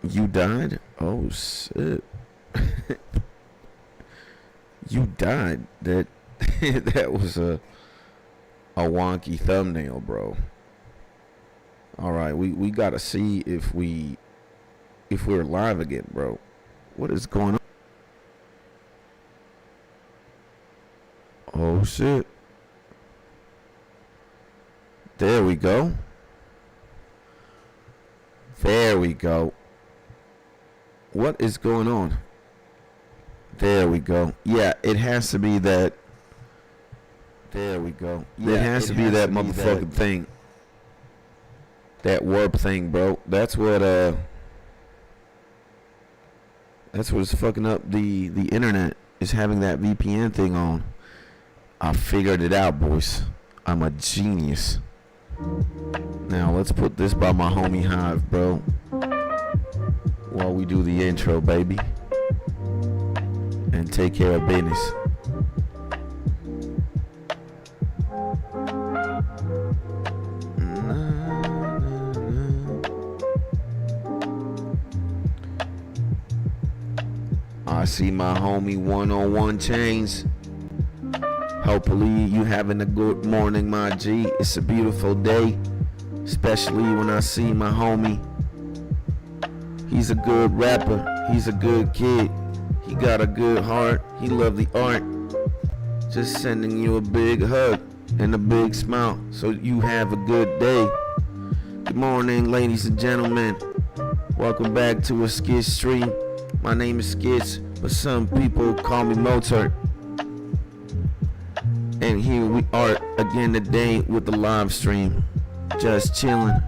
You died? Oh shit. You died. That that was a wonky thumbnail, bro. All right, we gotta see if we're live again, bro. What is going on? Oh shit. There we go. There we go. What is going on? There we go. Yeah, it has to be that. There we go. Yeah, it has to be that motherfucking thing. That warp thing, bro. That's what's fucking up the internet, is having that VPN thing on. I figured it out, boys. I'm a genius. Now let's put this by my homie Hive, bro, while we do the intro, baby, and take care of business. I see my homie 101 Chains. Hopefully you having a good morning, my G. It's a beautiful day, especially when I see my homie. He's a good rapper. He's a good kid. He got a good heart. He love the art. Just sending you a big hug and a big smile so you have a good day. Good morning, ladies and gentlemen. Welcome back to a Skit stream. My name is Skits, but some people call me Mozart. And here we are again today with the live stream. Just chilling.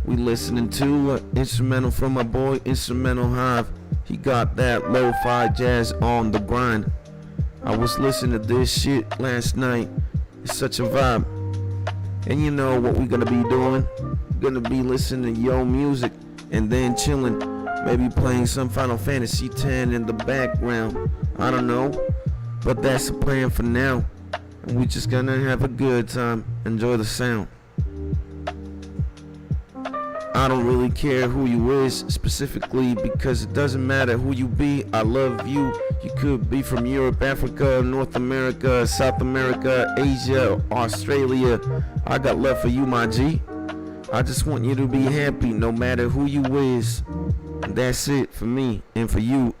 We listening to an instrumental from my boy Instrumental Hive. He got that lo-fi jazz on the grind. I was listening to this shit last night. It's such a vibe. And you know what we're gonna be doing? We're gonna be listening to yo music and then chilling. Maybe playing some Final Fantasy X in the background. I don't know. But that's the plan for now. And we just gonna have a good time. Enjoy the sound. I don't really care who you is specifically, because it doesn't matter who you be. I love you. You could be from Europe, Africa, North America, South America, Asia, Australia. I got love for you, my G. I just want you to be happy no matter who you is. And that's it for me and for you.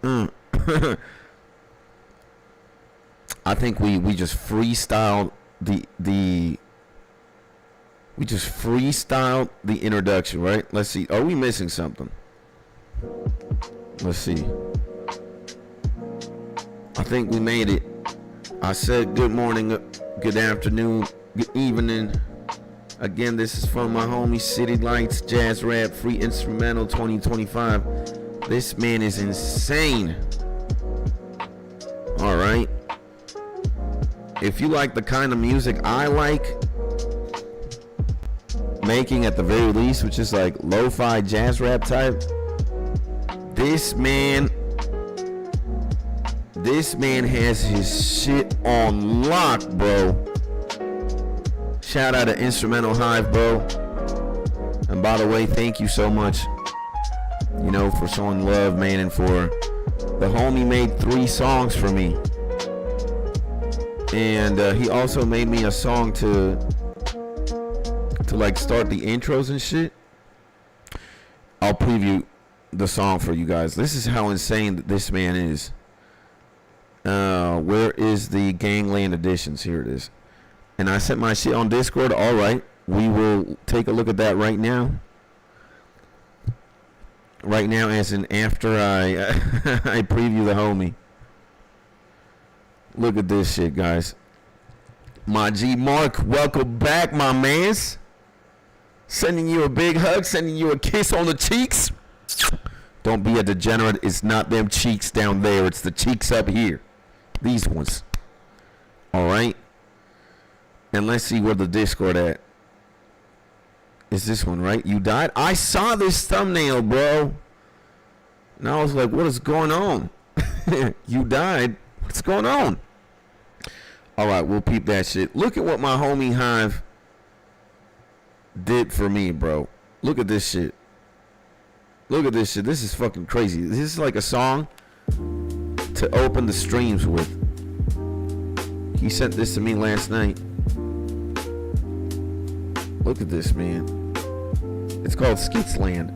I think we just freestyled the introduction, right? Let's see. Are we missing something? Let's see. I think we made it. I said good morning, good afternoon, good evening. Again, this is from my homie City Lights Jazz Rap Free Instrumental 2025. This man is insane. All right. If you like the kind of music I like making, at the very least, which is like lo-fi jazz rap type, this man has his shit on lock, bro. Shout out to Instrumental Hive, bro. And by the way, thank you so much, you know, for showing love, man. And for the homie made 3 songs for me. And he also made me a song to like start the intros and shit. I'll preview the song for you guys. This is how insane this man is. Where is the Gangland Editions? Here it is. And I sent my shit on Discord. All right, we will take a look at that right now. Right now, as in after I I preview the homie. Look at this shit, guys. My G Mark, welcome back, my mans. Sending you a big hug, sending you a kiss on the cheeks. Don't be a degenerate. It's not them cheeks down there. It's the cheeks up here. These ones. All right. And let's see where the Discord at. Is this one, right? You died? I saw this thumbnail, bro. And I was like, what is going on? You died? What's going on? All right, we'll peep that shit. Look at what my homie Hive did for me, bro. Look at this shit. Look at this shit. This is fucking crazy. This is like a song to open the streams with. He sent this to me last night. Look at this, man. It's called Skitsland.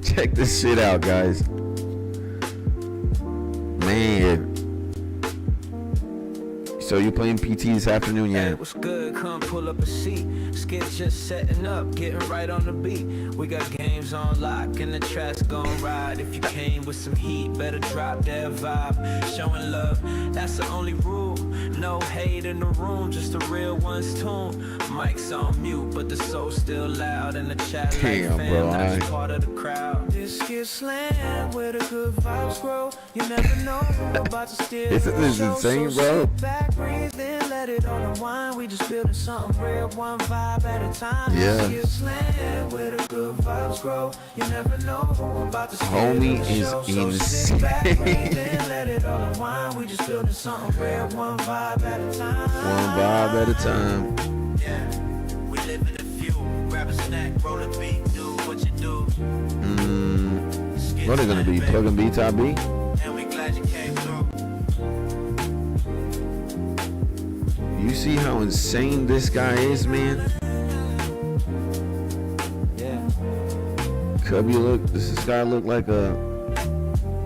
Check this shit out, guys. Man. So you playing PT this afternoon, yeah? Hey, what's good? Come pull up a seat. Skits just setting up, getting right on the beat. We got games on lock and the track's gon' ride. If you came with some heat, better drop that vibe. Showing love, that's the only rule. No hate in the room, just the real one's tune. Mic's on mute, but the soul's still loud. And the chat like fam, that's part of the crowd. This Skitsland, where the good vibes grow. You never know about to steal. Isn't this insane, bro? Breathe in, let it all unwind. We just building something real, one vibe at a time. Yeah. Skitsland, where the good vibes grow. You never know about the homie is insane. Let it all unwind. We just building something real, one vibe at a time. One vibe at a time. Yeah. We live in the few. Grab a snack, roll a beat, do what you do. What are they gonna be? Plugging B top B? And we glad you came through. You see how insane this guy is, man? Yeah. Cubby look, does this guy look like a...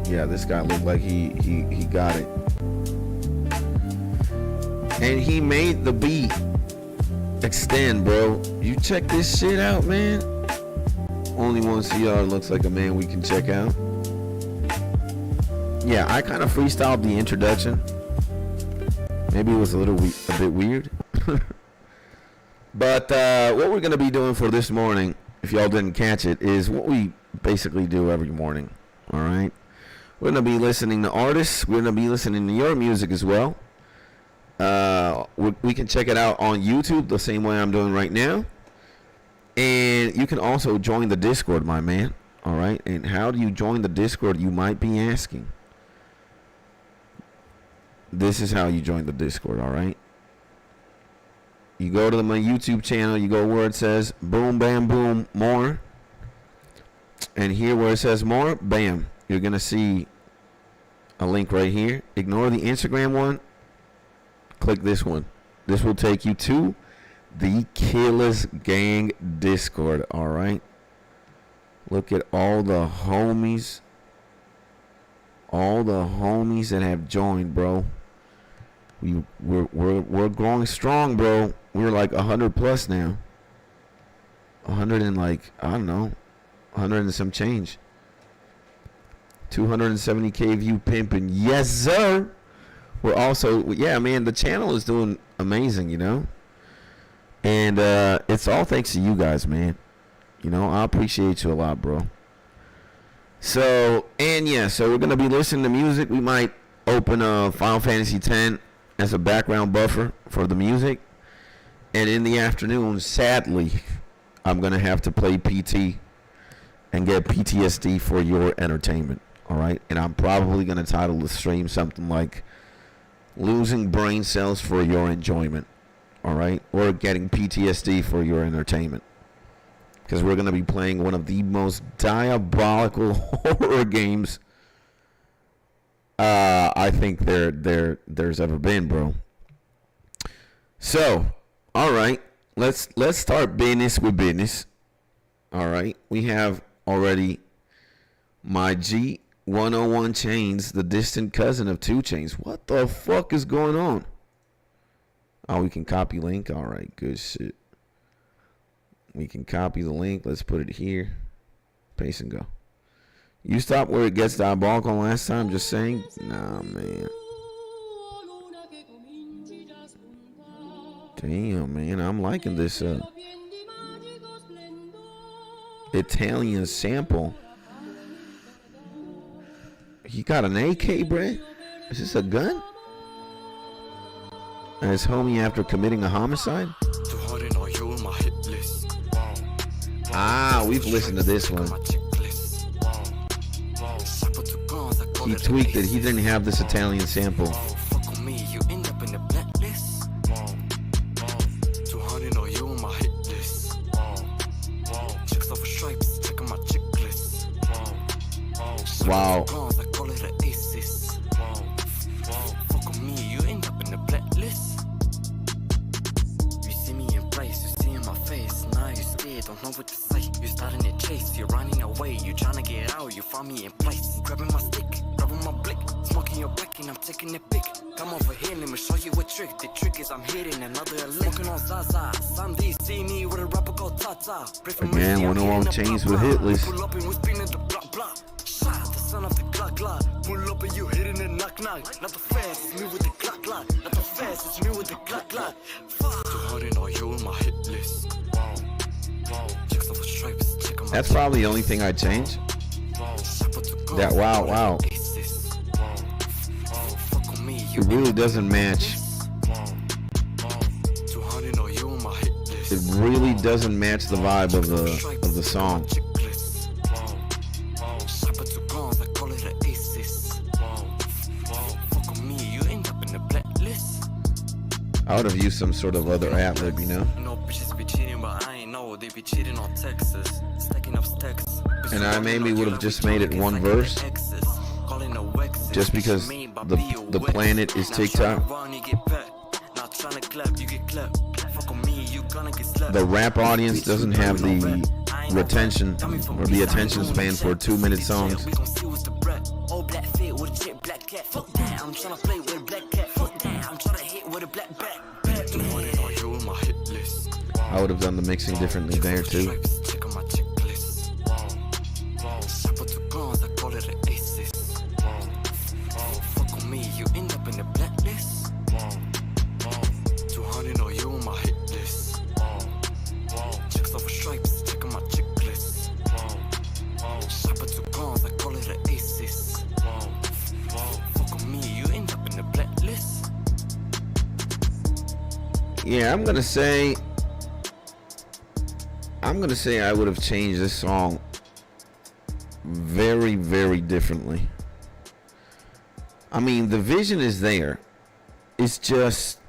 Yeah, this guy looked like he got it. And he made the beat extend, bro. You check this shit out, man. Only one CR looks like a man we can check out. Yeah, I kind of freestyled the introduction. Maybe it was a bit weird. But what we're going to be doing for this morning, if y'all didn't catch it, is what we basically do every morning. All right? We're going to be listening to artists. We're going to be listening to your music as well. We can check it out on YouTube the same way I'm doing right now. And you can also join the Discord, my man. All right? And how do you join the Discord, you might be asking. This is how you join the Discord, all right? You go to my YouTube channel, you go where it says boom, bam, boom, more. And here where it says more, bam, you're going to see a link right here. Ignore the Instagram one. Click this one. This will take you to the Killers Gang Discord, all right? Look at all the homies. All the homies that have joined, bro. We're growing strong, bro. We're like 100 plus now. 100 and like, I don't know, 100 and some change. 270K view pimping. Yes, sir. We're also, yeah, man, the channel is doing amazing, you know. And it's all thanks to you guys, man. You know, I appreciate you a lot, bro. So, and yeah, so we're going to be listening to music. We might open Final Fantasy X as a background buffer for the music. And in the afternoon, sadly, I'm going to have to play PT and get PTSD for your entertainment. All right? And I'm probably going to title the stream something like Losing Brain Cells for Your Enjoyment. All right? Or getting PTSD for your entertainment. Because we're going to be playing one of the most diabolical horror games I think there's ever been, bro. So, all right, let's start business with business. All right, we have already my G101 Chains, the distant cousin of 2 Chains. What the fuck is going on? Oh, we can copy link. All right, good shit. We can copy the link. Let's put it here. Paste and go. You stop where it gets diabolical last time, just saying? Nah, man. Damn, man. I'm liking this Italian sample. He got an AK, bruh? Is this a gun? As homie after committing a homicide? Ah, we've listened to this one. He tweaked it. He didn't have this Italian sample. wow. Don't know what to say. You starting to chase, you're running away. You trying to get out, you find me in place. Grabbing my stick, grabbing my blick, smoking your back and I'm taking a pic. Come over here, let me show you a trick. The trick is I'm hitting another lick. Smoking on Zaza. Some days see me with a rapper called Tata. Again, one of all chains with hit list. Pull up and we spinning the block block. Shot the son of the clock clock. Pull up and you hitting the knock knock. Not the fast, it's me with the clock clock. Not the fast, it's me with the clock clock. Fuck. 200 on you in my hit list. That's probably the only thing I'd change. That wow. It really doesn't match. It really doesn't match the vibe of the song. I would have used some sort of other ad-lib, you know? They be cheating on Texas, stacking up stacks. And I maybe would have just made it one verse, just because the planet is TikTok. The rap audience doesn't have the retention or the attention span for 2-minute songs. I would have done the mixing differently there too. Yeah, I'm gonna say I would have changed this song very, very differently. I mean, the vision is there. It's just,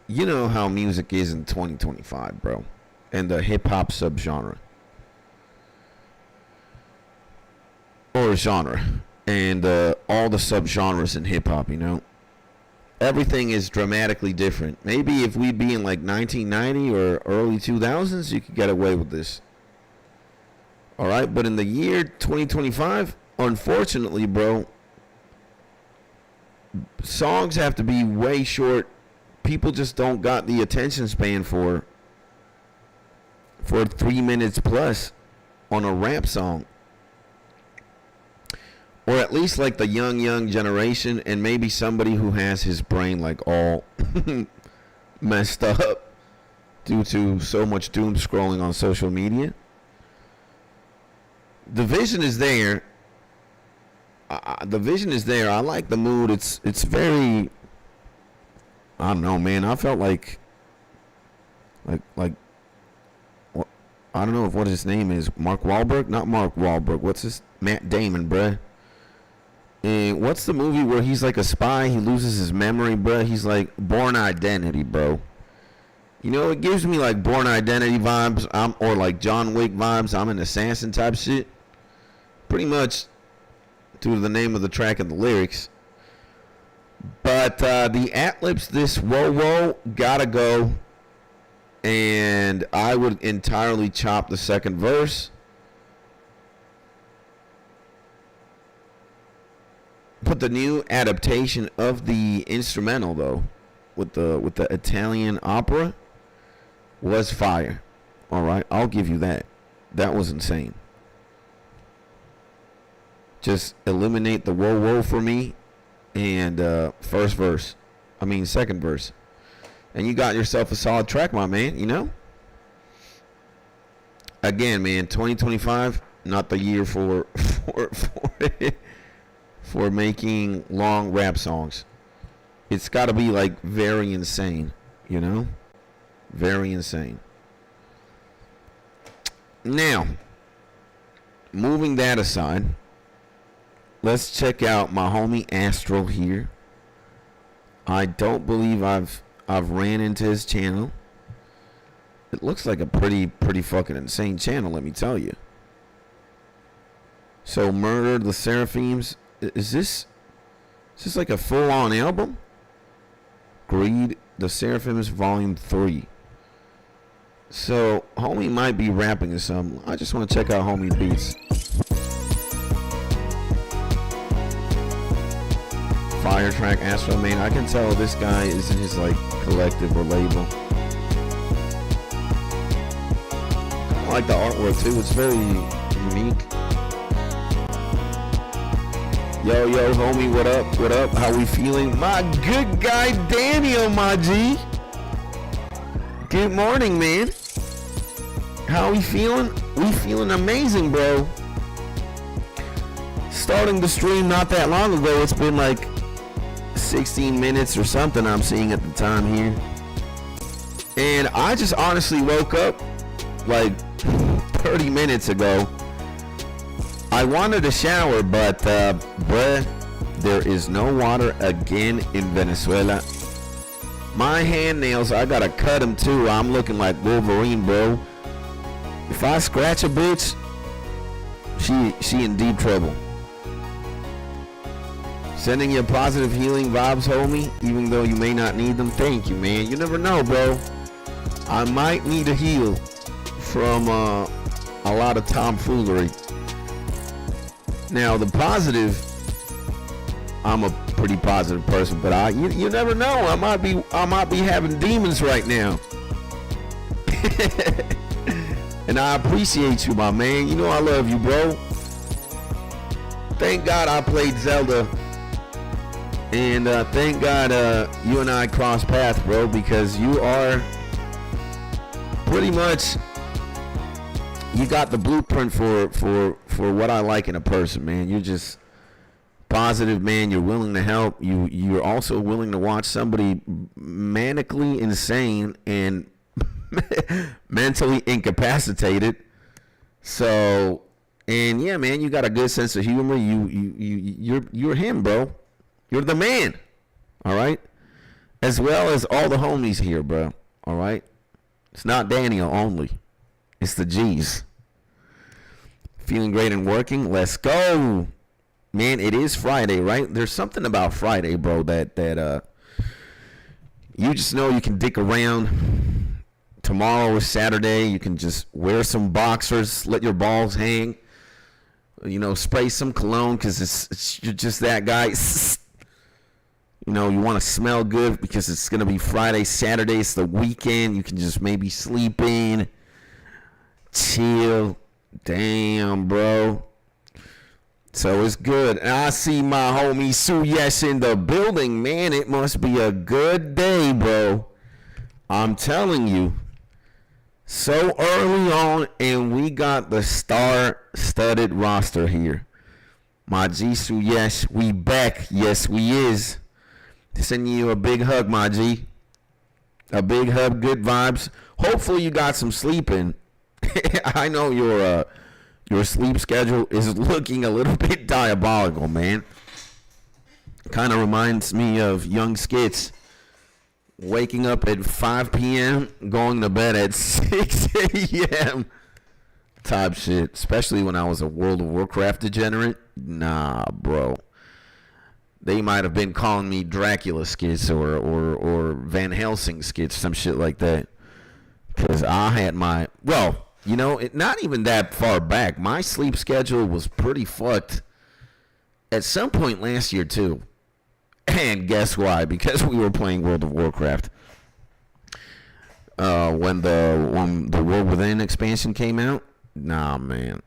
you know how music is in 2025, bro, and the hip-hop subgenre or genre, and all the subgenres in hip-hop, you know. Everything is dramatically different. Maybe if we'd be in like 1990 or early 2000s, you could get away with this. All right, but in the year 2025, unfortunately, bro, songs have to be way short. People just don't got the attention span for 3 minutes plus on a rap song. Or at least like the young generation, and maybe somebody who has his brain like all messed up due to so much doom scrolling on social media. The vision is there. The vision is there. I like the mood. It's very, I don't know, man. I felt like I don't know what his name is. Mark Wahlberg? Not Mark Wahlberg. What's his? Matt Damon, bruh. And what's the movie where he's like a spy? He loses his memory, bro. He's like Born Identity, bro. You know, it gives me like Born Identity vibes. Or like John Wick vibes. I'm an assassin type shit. Pretty much due to the name of the track and the lyrics. But the ad-libs, this whoa gotta go. And I would entirely chop the second verse. But the new adaptation of the instrumental, though, with the Italian opera, was fire. All right, I'll give you that. That was insane. Just eliminate the whoa for me, and second verse, and you got yourself a solid track, my man. You know. Again, man, 2025, not the year for for making long rap songs. It's got to be like very insane, you know? Very insane. Now, moving that aside, let's check out my homie Astral here. I don't believe I've ran into his channel. It looks like a pretty fucking insane channel, let me tell you. So Murder the Seraphims. Is this like a full-on album? Greed the Seraphims Volume 3. So homie might be rapping or something. I just want to check out homie beats. Fire track, Astro Man. I can tell this guy is in his like collective or label. I like the artwork too. It's very unique. Yo, homie, what up? What up? How we feeling? My good guy, Daniel, my G. Good morning, man. How we feeling? We feeling amazing, bro. Starting the stream not that long ago. It's been like 16 minutes or something I'm seeing at the time here. And I just honestly woke up like 30 minutes ago. I wanted to shower, but bruh, there is no water again in Venezuela. My hand nails, I gotta cut them too. I'm looking like Wolverine, bro. If I scratch a bitch, she in deep trouble. Sending you positive healing vibes, homie, even though you may not need them. Thank you, man. You never know, bro. I might need to heal from a lot of tomfoolery. Now the positive, I'm a pretty positive person, but you never know. I might be having demons right now. And I appreciate you, my man. You know I love you, bro. Thank God I played Zelda, and thank God you and I crossed paths, bro, because you are pretty much, you got the blueprint for what I like in a person, man. You're just positive, man. You're willing to help. You're also willing to watch somebody manically insane and mentally incapacitated. So, and yeah, man, you got a good sense of humor. You're him, bro. You're the man. All right, as well as all the homies here, bro. All right, it's not Daniel only. It's the G's. Feeling great and working. Let's go. Man, it is Friday, right? There's something about Friday, bro, that you just know you can dick around. Tomorrow is Saturday. You can just wear some boxers, let your balls hang. You know, spray some cologne because you're just that guy. You know, you want to smell good because it's going to be Friday, Saturday. It's the weekend. You can just maybe sleep in. Chill. Damn, bro. So it's good. And I see my homie Suyesh in the building, man. It must be a good day, bro. I'm telling you. So early on, and we got the star-studded roster here. My G Suyesh, we back. Yes, we is. Sending you a big hug, my G. A big hug, good vibes. Hopefully you got some sleep in. I know your sleep schedule is looking a little bit diabolical, man. Kind of reminds me of young skits waking up at 5 p.m., going to bed at 6 a.m. type shit, especially when I was a World of Warcraft degenerate. Nah, bro. They might have been calling me Dracula skits or Van Helsing skits, some shit like that. Because I had my, well, you know, not even that far back. My sleep schedule was pretty fucked at some point last year, too. And guess why? Because we were playing World of Warcraft. When the World Within expansion came out, nah, man.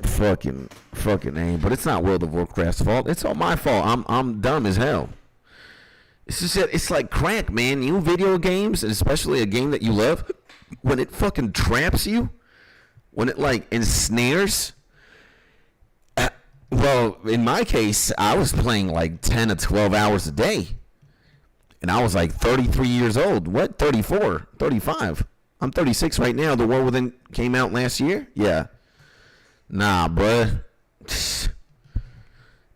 Fucking A. But it's not World of Warcraft's fault. It's all my fault. I'm dumb as hell. It's just that it's like crack, man. New video games, and especially a game that you love, when it fucking traps you, when it like ensnares. Well, in my case, I was playing like 10 to 12 hours a day. And I was like 33 years old. What? 34? 35? I'm 36 right now. The War Within came out last year? Yeah. Nah, bruh.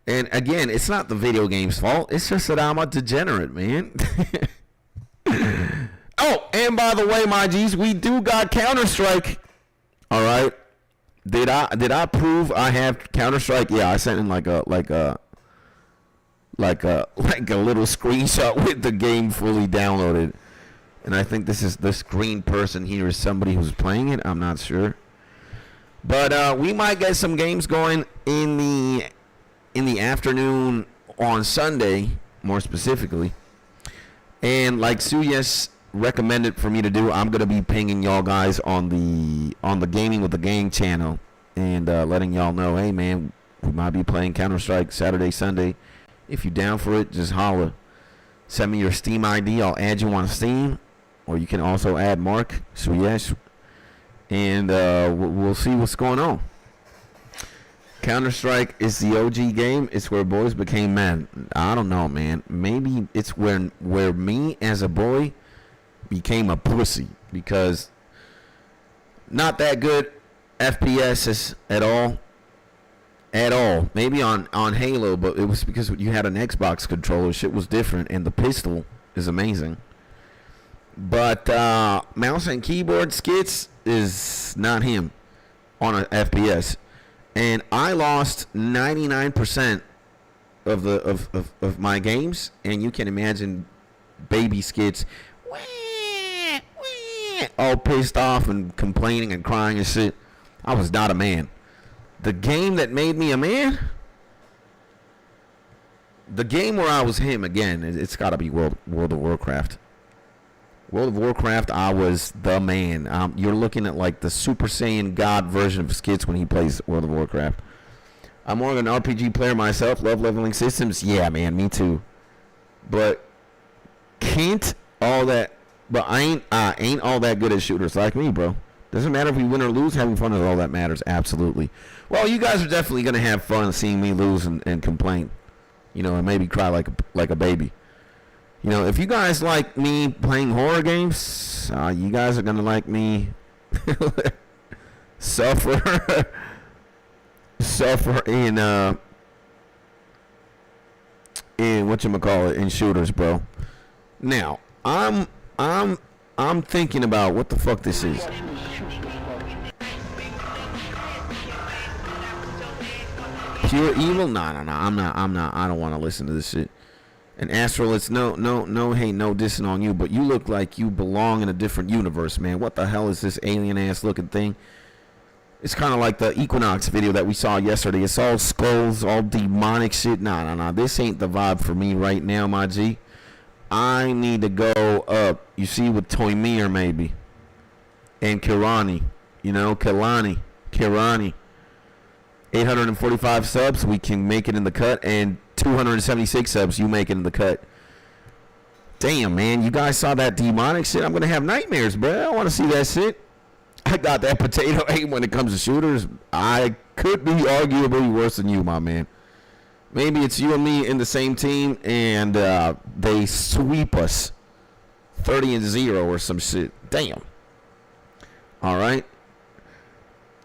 And again, it's not the video game's fault. It's just that I'm a degenerate, man. Oh, and by the way, my G's, we do got Counter-Strike. All right. Did I prove I have Counter-Strike? Yeah, I sent in like a little screenshot with the game fully downloaded. And I think this green person here is somebody who's playing it. I'm not sure. But we might get some games going in the afternoon on Sunday, more specifically. And like Suyes recommended for me to do, I'm gonna be pinging y'all guys on the Gaming with the Gang channel and letting y'all know, hey man, we might be playing Counter-Strike Saturday, Sunday. If you down for it, just holla. Send me your Steam ID. I'll add you on Steam, or you can also add Mark Suyes, and we'll see what's going on. Counter-Strike is the OG game. It's where boys became men. I don't know, man. Maybe it's where me as a boy became a pussy, because not that good FPS at all. Maybe on Halo, but it was because you had an Xbox controller. Shit was different, and the pistol is amazing. But mouse and keyboard skits is not him on an FPS. And I lost 99% of my games, and you can imagine baby skits all pissed off and complaining and crying and shit. I was not a man. The game that made me a man, the game where I was him again, it's got to be World of Warcraft. World of Warcraft, I was the man. You're looking at like the Super Saiyan God version of skits when he plays World of Warcraft. I'm more of an RPG player myself. Love leveling systems. Yeah, man, me too. But can't all that. But I ain't all that good at shooters like me, bro. Doesn't matter if we win or lose. Having fun is all that matters. Absolutely. Well, you guys are definitely gonna have fun seeing me lose and complain, and maybe cry like a baby. If you guys like me playing horror games, you guys are gonna like me suffer in whatchamacallit, in shooters, bro. Now, I'm thinking about what the fuck this is. Pure evil? Nah, I'm not. I don't want to listen to this shit. And Astral, it's no dissing on you, but you look like you belong in a different universe, man. What the hell is this alien ass looking thing? It's kind of like the Equinox video that we saw yesterday. It's all skulls, all demonic shit. Nah. This ain't the vibe for me right now, my G. I need to go up. You see, with Toymir maybe. And Kirani. Kirani. 845 subs, we can make it in the cut, and 276 subs, you make it in the cut. Damn, man, you guys saw that demonic shit? I'm gonna have nightmares, bro. I want to see that shit. I got that potato aim when it comes to shooters. I could be arguably worse than you, my man. Maybe it's you and me in the same team, and they sweep us 30-0 or some shit. Damn. All right.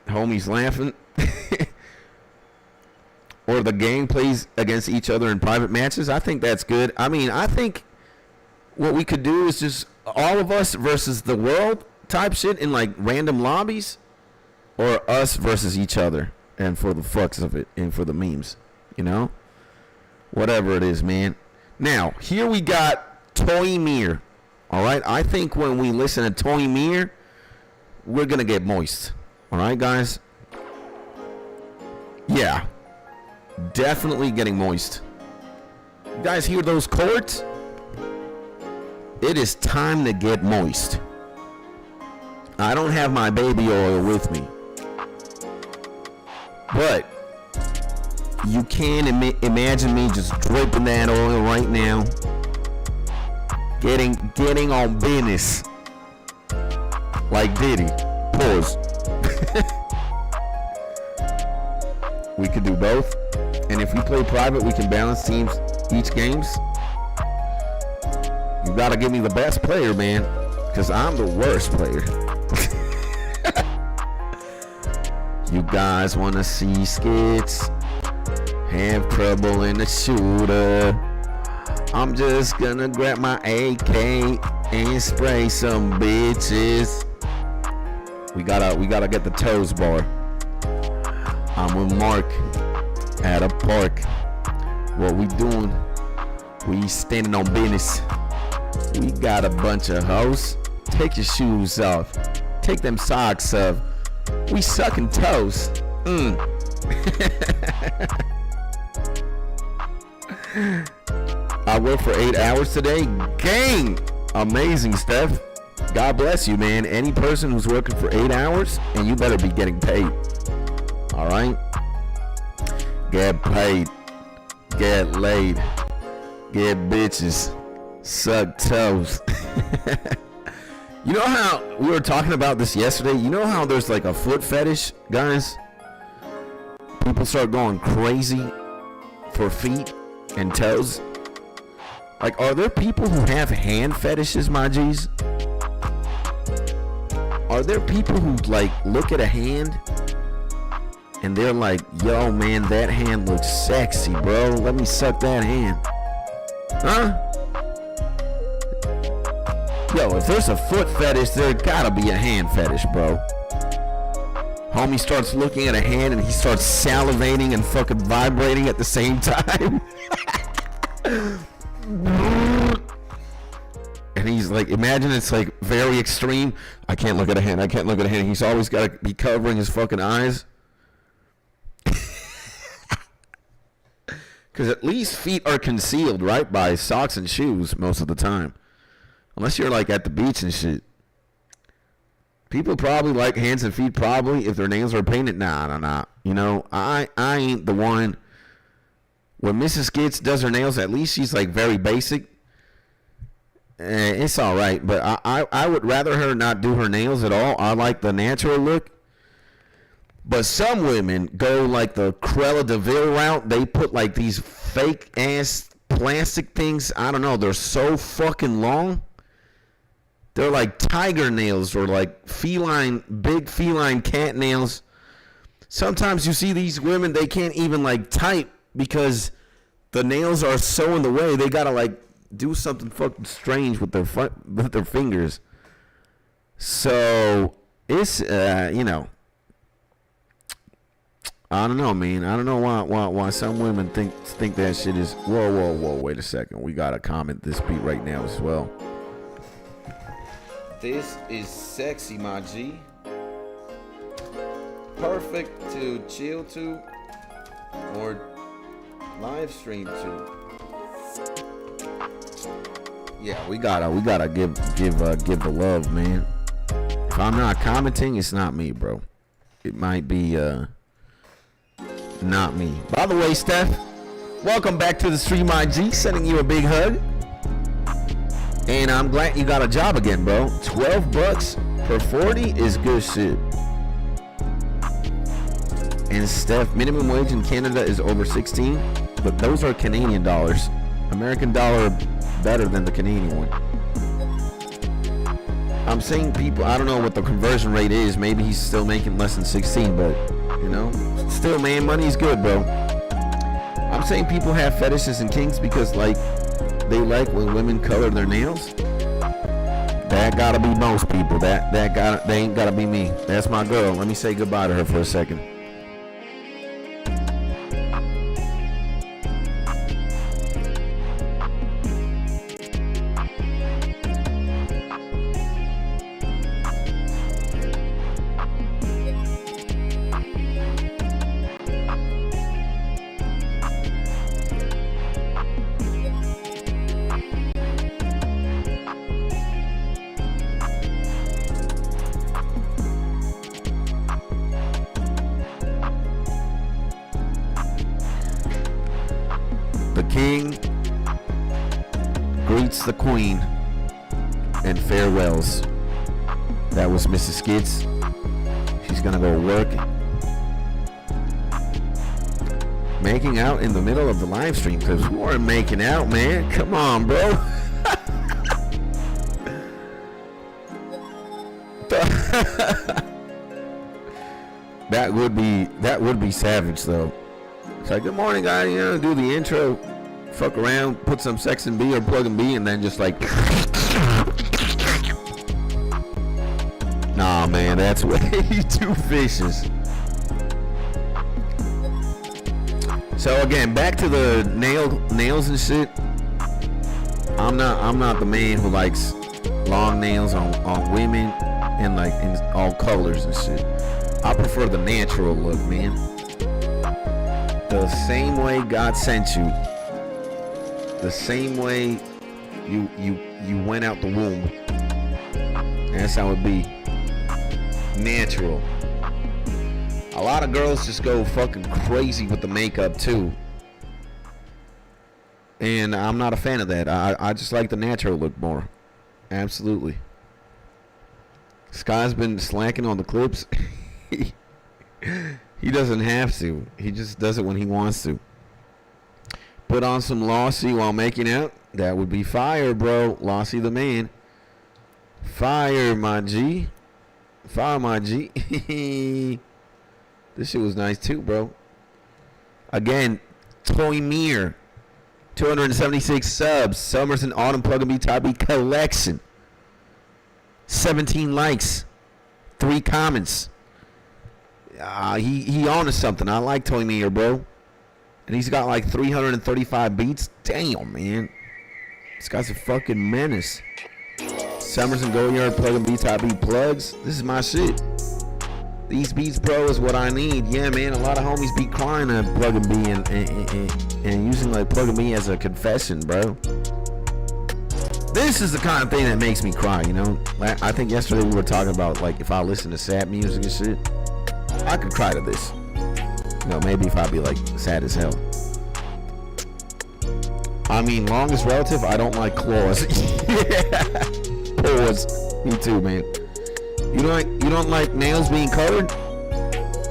Homie's laughing. Or the gang plays against each other in private matches. I think that's good. I mean, I think what we could do is just all of us versus the world type shit in like random lobbies, or us versus each other and for the fucks of it and for the memes, whatever it is, man. Now, here we got Toymir. All right, I think when we listen to Toymir, we're gonna get moist. All right, guys. Yeah. Definitely getting moist. You guys hear those chords? It is time to get moist. I don't have my baby oil with me, but you can imagine me just dripping that oil right now, getting on business like Diddy. Pause. We could do both. And if we play private, we can balance teams each games. You gotta give me the best player, man, because I'm the worst player. You guys wanna see skits? Have trouble in the shooter? I'm just gonna grab my AK and spray some bitches. We gotta get the toes bar. I'm with Mark at a park. What we doing? We standing on business. We got a bunch of hoes. Take your shoes off. Take them socks off. We sucking toes. I work for 8 hours today. Gang! Amazing, Steph. God bless you, man. Any person who's working for 8 hours, and you better be getting paid. All right? Get paid. Get laid. Get bitches. Suck toes. You know how we were talking about this yesterday? You know how there's like a foot fetish, guys? People start going crazy for feet and toes. Like, are there people who have hand fetishes, my G's? Are there people who like look at a hand and they're like, yo man, that hand looks sexy, bro. Let me suck that hand. Huh? Yo, if there's a foot fetish, there gotta be a hand fetish, bro. Homie starts looking at a hand and he starts salivating and fucking vibrating at the same time. And he's like, imagine it's like very extreme. I can't look at a hand. I can't look at a hand. He's always got to be covering his fucking eyes. Because at least feet are concealed, right, by socks and shoes most of the time. Unless you're like at the beach and shit. People probably like hands and feet probably if their nails are painted. Nah. You know, I ain't the one. When Mrs. Skits does her nails, at least she's like very basic. It's all right, but I would rather her not do her nails at all. I like the natural look. But some women go like the Cruella de Vil route. They put like these fake ass plastic things. I don't know. They're so fucking long. They're like tiger nails or like big feline cat nails. Sometimes you see these women, they can't even like type because the nails are so in the way. They gotta like do something fucking strange with their fingers. So it's you know, I don't know, man. I don't know why some women think that shit is. Whoa! Wait a second. We gotta comment this beat right now as well. This is sexy, my G. Perfect to chill to or live stream to. Yeah, we gotta give the love, man. If I'm not commenting, it's not me, bro. It might be not me. By the way, Steph, welcome back to the stream, IG. Sending you a big hug. And I'm glad you got a job again, bro. $12 per 40 is good shit. And Steph, minimum wage in Canada is over 16, but those are Canadian dollars. American dollar better than the Canadian one. I'm seeing people, I don't know what the conversion rate is. Maybe he's still making less than 16, but you know, still, man, money's good, bro. I'm saying people have fetishes and kinks because like they like when women color their nails. That gotta be most people. They ain't gotta be me. That's my girl. Let me say goodbye to her for a second. King greets the queen and farewells. That was Mrs. Skits. She's gonna go work. Making out in the middle of the live stream because we weren't making out, man. Come on, bro. That would be savage though. It's like, good morning, guys. You know, do the intro, fuck around, put some sex and B or plug and B, and then just like, nah, man, that's way too vicious. So again, back to the nails and shit. I'm not the man who likes long nails on women and like in all colors and shit. I prefer the natural look, man. The same way God sent you. The same way you went out the womb. That's how it be. Natural. A lot of girls just go fucking crazy with the makeup too. And I'm not a fan of that. I just like the natural look more. Absolutely. Sky's been slacking on the clips. He doesn't have to. He just does it when he wants to. Put on some Lossy while making out. That would be fire, bro. Lossy the man. Fire, my G. Fire, my G. This shit was nice too, bro. Again, Toy Mir. 276 subs. Summers and Autumn Plug and B Type B collection. 17 likes. 3 comments. He on to something. I like Toy Mir, bro. And he's got like 335 beats. Damn, man. This guy's a fucking menace. Summers and Goyard Plug and B Type B plugs. This is my shit. These beats, bro, is what I need. Yeah, man, a lot of homies be crying at Plug and B and using like Plug and B as a confession, bro. This is the kind of thing that makes me cry, you know? I think yesterday we were talking about like if I listen to sad music and shit, I could cry to this. You know, maybe if I be like sad as hell. I mean, longest relative, I don't like claws. Yeah. Pause. Me too, man. You don't like nails being colored?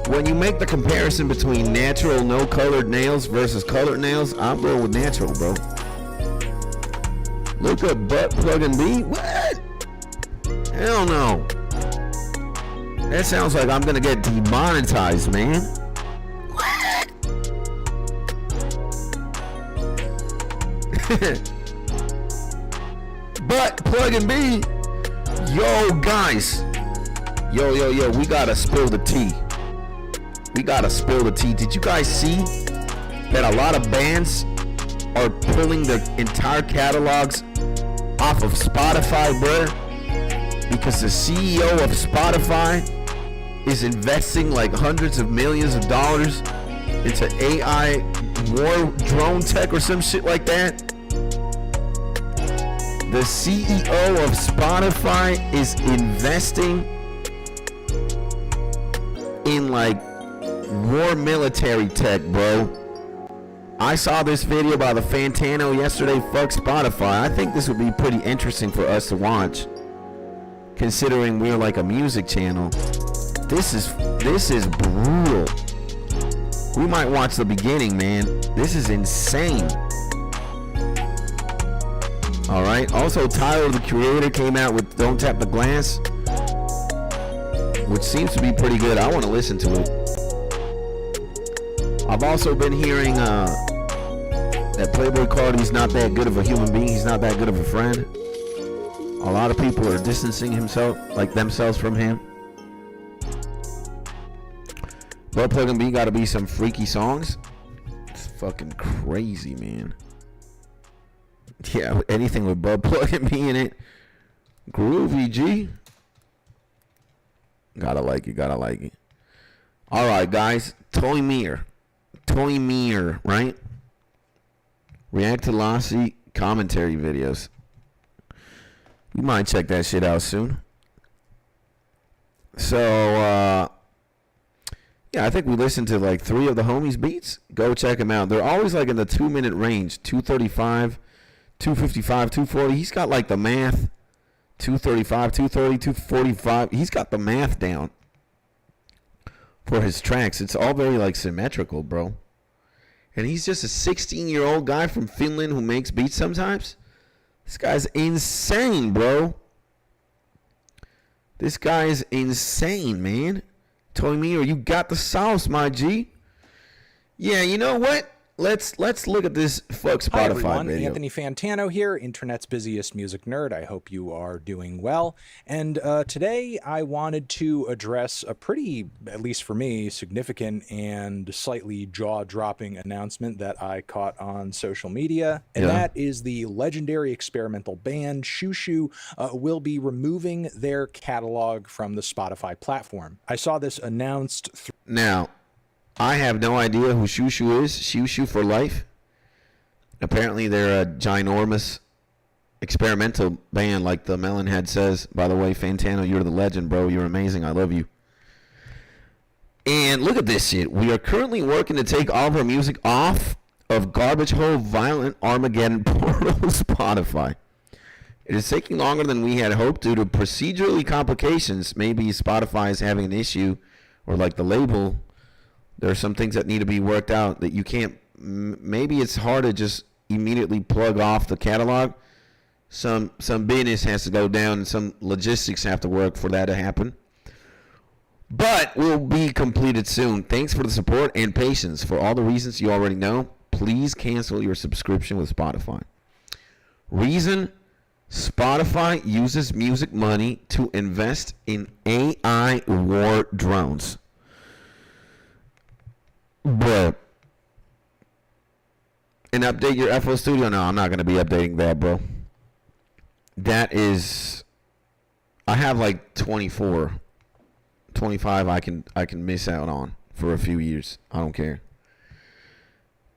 When you make the comparison between natural, no colored nails versus colored nails, I'm going with natural, bro. Look up butt plug and B. What? Hell no. That sounds like I'm gonna get demonetized, man. What? Butt plug and B. Yo, guys. Yo, we gotta spill the tea. We gotta spill the tea. Did you guys see that a lot of bands are pulling their entire catalogs off of Spotify, bruh? Because the CEO of Spotify is investing like hundreds of millions of dollars into AI war drone tech or some shit like that. The CEO of Spotify is investing in like war military tech, bro. I saw this video by the Fantano yesterday. Fuck Spotify. I think this would be pretty interesting for us to watch, considering we're like a music channel. This is brutal. We might watch the beginning, man. This is insane. All right. Also, Tyler, the Creator, came out with "Don't Tap the Glass," which seems to be pretty good. I want to listen to it. I've also been hearing that Playboy Cardi's not that good of a human being. He's not that good of a friend. A lot of people are distancing themselves from him. But Plug and B gotta be some freaky songs. It's fucking crazy, man. Yeah, anything with Bud Plug and B in it. Groovy, G. Gotta like it. Alright, guys. Toy Mir, right? React to Lossy commentary videos. We might check that shit out soon. So, yeah, I think we listened to like 3 of the homies' beats. Go check them out. They're always like in the 2-minute range. 235, 255, 240. He's got like the math. 235, 230, 245. He's got the math down for his tracks. It's all very like symmetrical, bro. And he's just a 16-year-old guy from Finland who makes beats sometimes. This guy's insane, bro. This guy is insane, man. Toy Mir, you got the sauce, my G. Yeah, you know what? let's look at this fuck Spotify Hi everyone, video. Anthony Fantano here, internet's busiest music nerd. I hope you are doing well. And today I wanted to address a pretty, at least for me, significant and slightly jaw-dropping announcement that I caught on social media. And that is the legendary experimental band Shushu will be removing their catalog from the Spotify platform. I saw this announced Now, I have no idea who Shushu is. Shushu for life. Apparently, they're a ginormous experimental band, like the Melonhead says. By the way, Fantano, you're the legend, bro. You're amazing. I love you. And look at this shit. We are currently working to take all of our music off of Garbage Hole Violent Armageddon Portal Spotify. It is taking longer than we had hoped due to procedurally complications. Maybe Spotify is having an issue, or like the label. There are some things that need to be worked out that you can't. Maybe it's hard to just immediately plug off the catalog. Some business has to go down, and some logistics have to work for that to happen. But will be completed soon. Thanks for the support and patience. For all the reasons you already know, please cancel your subscription with Spotify. Reason: Spotify uses music money to invest in AI war drones. Bro. And update your FL Studio? No, I'm not going to be updating that, bro. That is... I have like 24. 25 I can miss out on for a few years. I don't care.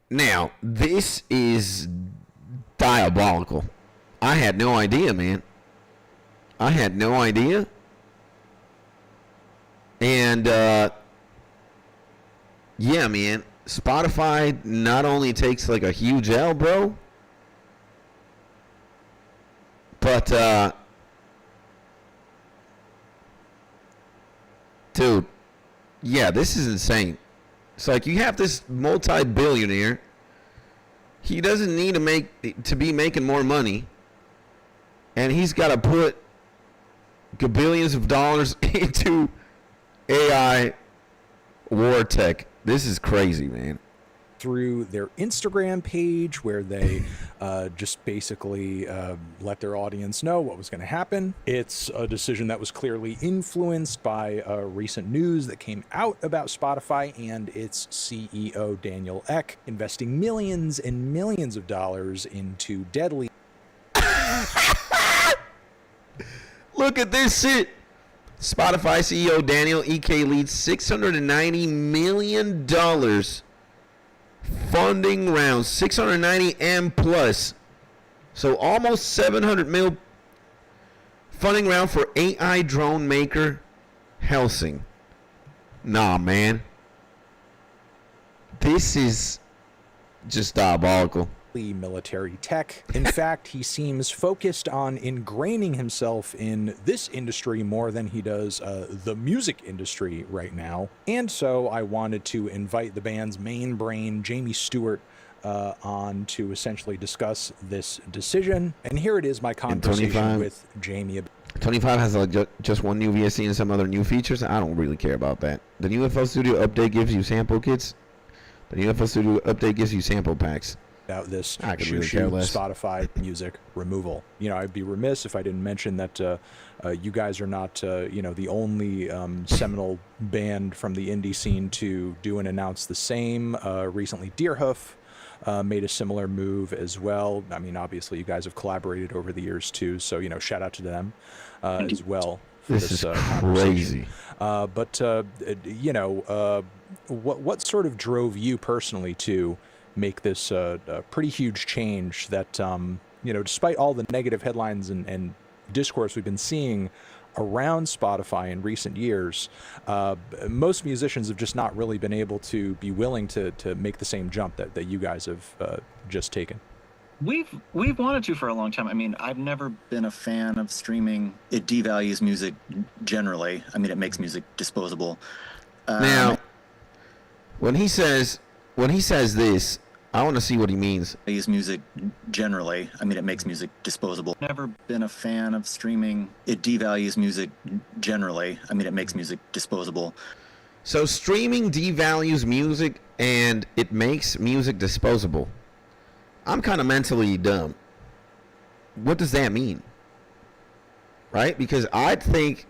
Now, this is diabolical. I had no idea, man. I had no idea. And, yeah, man. Spotify not only takes like a huge L, bro, but, dude, yeah, this is insane. It's like you have this multi-billionaire. He doesn't need to be making more money, and he's got to put billions of dollars into AI war tech. This is crazy, man. through their Instagram page, where they just basically let their audience know what was going to happen. It's a decision that was clearly influenced by recent news that came out about Spotify and its CEO, Daniel Ek, investing millions and millions of dollars into deadly... Look at this shit. Spotify CEO Daniel Ek leads $690 million funding round. 690 M plus. So almost 700 mil funding round for AI drone maker Helsing. Nah, man. This is just diabolical. military tech. In fact, he seems focused on ingraining himself in this industry more than he does the music industry right now. And so I wanted to invite the band's main brain, Jamie Stewart, on to essentially discuss this decision. And here it is, my conversation with Jamie. 25 has like just one new VSC and some other new features. I don't really care about that. The new FL Studio update gives you sample kits. The new FL Studio update gives you sample packs. About this really care less. Spotify music removal. You know, I'd be remiss if I didn't mention that you guys are not, you know, the only seminal band from the indie scene to do and announce the same. Recently, Deerhoof made a similar move as well. I mean, obviously, you guys have collaborated over the years too, so you know, shout out to them as well. This is crazy. But you know, what sort of drove you personally to make this a pretty huge change that, you know, despite all the negative headlines and discourse we've been seeing around Spotify in recent years, most musicians have just not really been able to be willing to make the same jump that you guys have just taken. We've wanted to for a long time. I mean, I've never been a fan of streaming. It devalues music generally. I mean, it makes music disposable. Now, when he says this, I want to see what he means. I use music generally. I mean, it makes music disposable. Never been a fan of streaming. It devalues music generally. I mean, it makes music disposable. So streaming devalues music and it makes music disposable. I'm kind of mentally dumb. What does that mean? Right? Because I think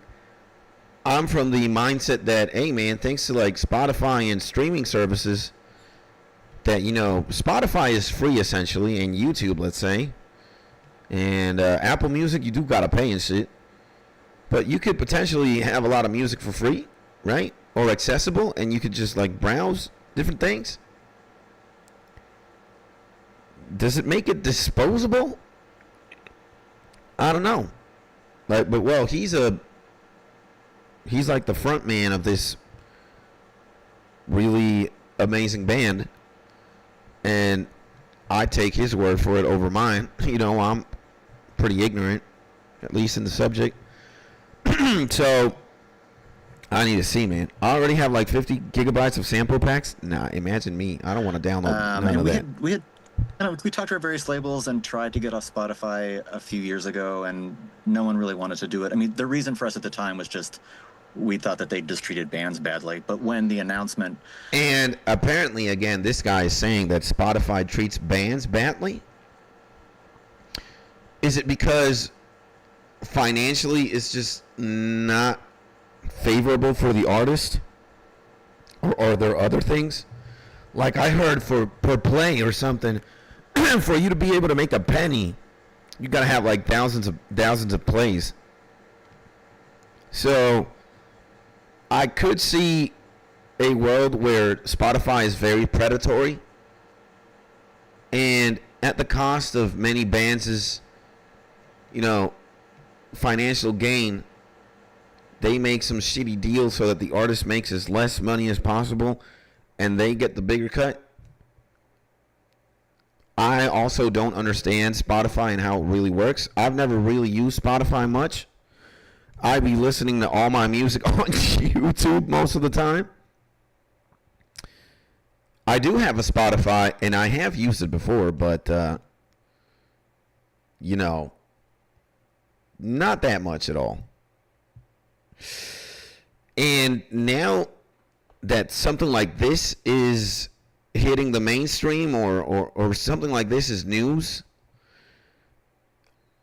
I'm from the mindset that, hey man, thanks to like Spotify and streaming services, that, you know, Spotify is free essentially, and YouTube, let's say, and Apple Music, you do gotta pay and shit, but you could potentially have a lot of music for free, right? Or accessible, and you could just like browse different things. Does it make it disposable? I don't know. Like, but well, he's like the front man of this really amazing band, and I take his word for it over mine. You know, I'm pretty ignorant, at least in the subject. So I need to see, man. I already have like 50 gigabytes of sample packs. Nah, imagine me. I don't want to download none of that. We talked to our various labels and tried to get off Spotify a few years ago, and no one really wanted to do it. I mean, the reason for us at the time was just we thought that they just treated bands badly. But when the announcement... And apparently, again, this guy is saying that Spotify treats bands badly. Is it because financially it's just not favorable for the artist? Or are there other things? Like I heard for per play or something, for you to be able to make a penny, you gotta have like thousands of plays. So I could see a world where Spotify is very predatory, and at the cost of many bands' you know, financial gain, they make some shitty deals so that the artist makes as less money as possible and they get the bigger cut. I also don't understand Spotify and how it really works. I've never really used Spotify much. I be listening to all my music on YouTube most of the time. I do have a Spotify, and I have used it before, but, you know, not that much at all. And now that something like this is hitting the mainstream, or something like this is news,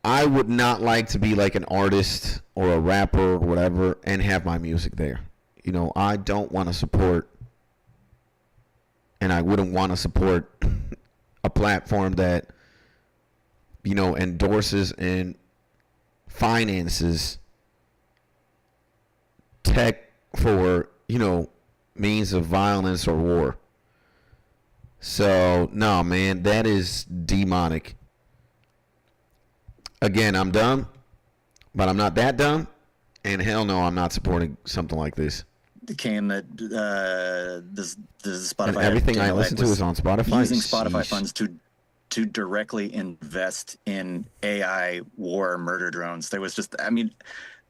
I would not like to be like an artist or a rapper or whatever and have my music there. You know, I don't want to support, and I wouldn't want to support a platform that, you know, endorses and finances tech for, you know, means of violence or war. So, no, man, that is demonic. Again, I'm dumb, but I'm not that dumb, and hell no, I'm not supporting something like this. It came that this Spotify, and everything I listen to is on Spotify. Using Spotify funds to directly invest in AI war murder drones. There was just, I mean,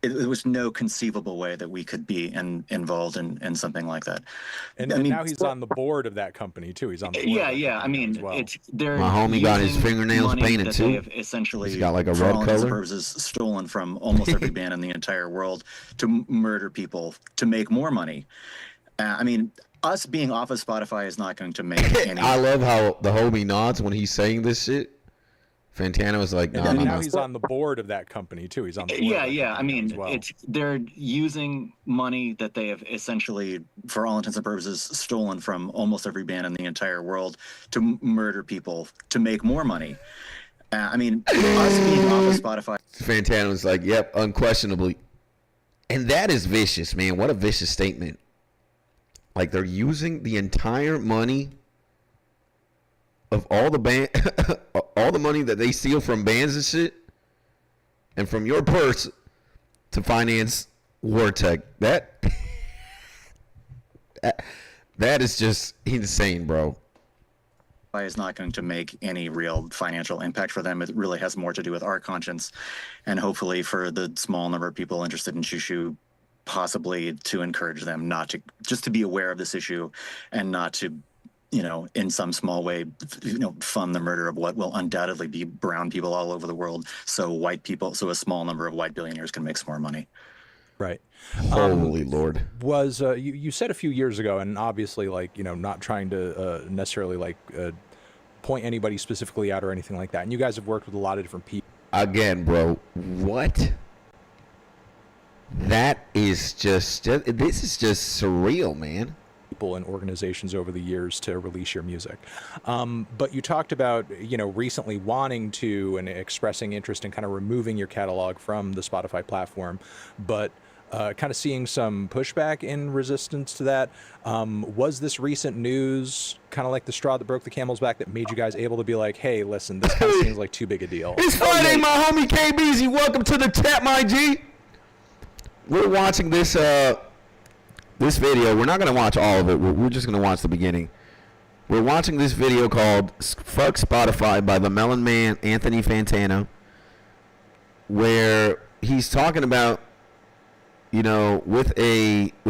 it was no conceivable way that we could be involved in something like that. And, and now he's on the board of that company too. He's on the board. Yeah. I mean, well. They're my homie got his fingernails painted too. Essentially, he's got like a for red all intents and color. purposes, stolen from almost every band in the entire world to murder people to make more money. I mean, us being off of Spotify is not going to make any. I love how the homie nods when he's saying this shit. Fantana was like, no, and now he's on the board of that company too. He's on the board. Yeah. I mean, well. they're using money that they have essentially, for all intents and purposes, stolen from almost every band in the entire world to murder people to make more money. I mean, us being off of Spotify. Fantana was like, yep, unquestionably. And that is vicious, man. What a vicious statement. Like, they're using the entire money of all the all the money that they steal from bands and shit, and from your purse to finance war tech. That is just insane, bro. Is not going to make any real financial impact for them. It really has more to do with our conscience, and hopefully for the small number of people interested in Shushu, possibly to encourage them not to, just to be aware of this issue and not to, you know, in some small way, you know, fund the murder of what will undoubtedly be brown people all over the world. So a small number of white billionaires can make some more money. Right. Holy Lord. Was you said a few years ago, and obviously, like, not trying to necessarily like point anybody specifically out or anything like that. And you guys have worked with a lot of different people. Again, bro, what? That is just this is just surreal, man. And organizations over the years to release your music. But you talked about, recently wanting to and expressing interest in kind of removing your catalog from the Spotify platform, but kind of seeing some pushback in resistance to that. Was this recent news kind of like the straw that broke the camel's back that made you guys able to be like, hey, listen, this kind of seems like too big a deal? It's Friday, my homie KBZ. Welcome to the chat, my G. We're watching this this video. We're not going to watch all of it. We're just going to watch the beginning. We're watching this video called Fuck Spotify by the Melon Man, Anthony Fantano, where he's talking about, with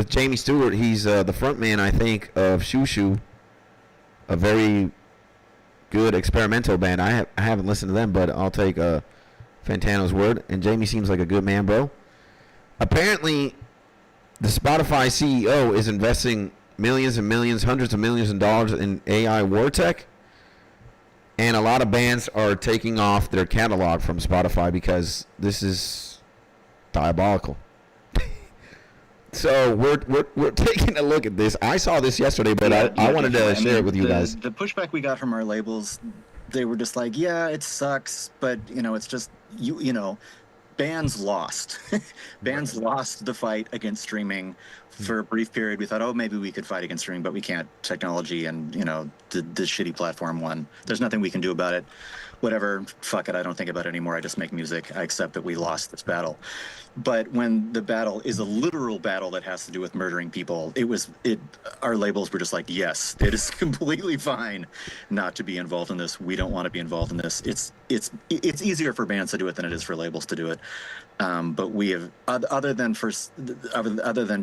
Jamie Stewart. He's the front man, I think, of Shoo Shoo, a very good experimental band. I haven't listened to them, but I'll take Fantano's word. And Jamie seems like a good man, bro. Apparently, the Spotify CEO is investing millions and millions, hundreds of millions of dollars in AI war tech. And a lot of bands are taking off their catalog from Spotify because this is diabolical. So we're taking a look at this. I saw this yesterday, but I wanted to share it with you guys. The pushback we got from our labels, they were just like, yeah, it sucks, but it's just bands lost. Bands lost the fight against streaming for a brief period. We thought, maybe we could fight against streaming, but we can't. Technology and, the shitty platform won. There's nothing we can do about it. Whatever, fuck it, I don't think about it anymore. I just make music. I accept that we lost this battle. But when the battle is a literal battle that has to do with murdering people, our labels were just like, yes, it is completely fine not to be involved in this. We don't want to be involved in this. It's easier for bands to do it than it is for labels to do it. But we have, other than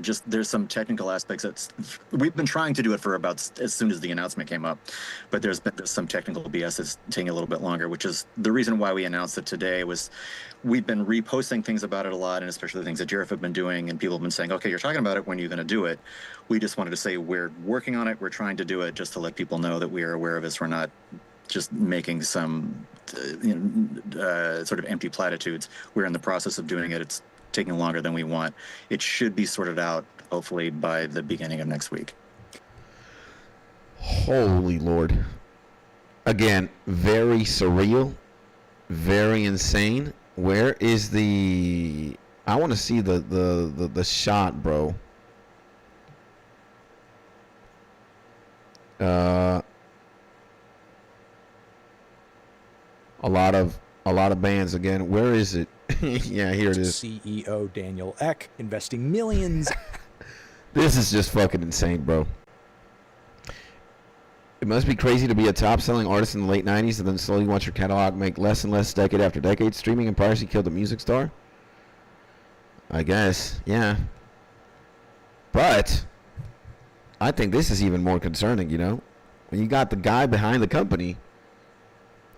just, there's some technical aspects we've been trying to do it for about as soon as the announcement came up, but there's some technical BS that's taking a little bit longer, which is the reason why we announced it today. Was we've been reposting things about it a lot, and especially the things that Jareth have been doing, and people have been saying, okay, you're talking about it, when are you going to do it? We just wanted to say we're working on it, we're trying to do it, just to let people know that we are aware of this. We're not just making some sort of empty platitudes. We're in the process of doing it. It's taking longer than we want. It should be sorted out hopefully by the beginning of next week. Holy Lord. Again, very surreal, very insane. Where is I want to see the shot, bro. A lot of bands again. Where is it? Yeah, here it is. CEO Daniel Ek investing millions. This is just fucking insane, bro. It must be crazy to be a top-selling artist in the late 90s and then slowly watch your catalog make less and less decade after decade. Streaming and piracy killed the music star? I guess, yeah. But I think this is even more concerning, When you got the guy behind the company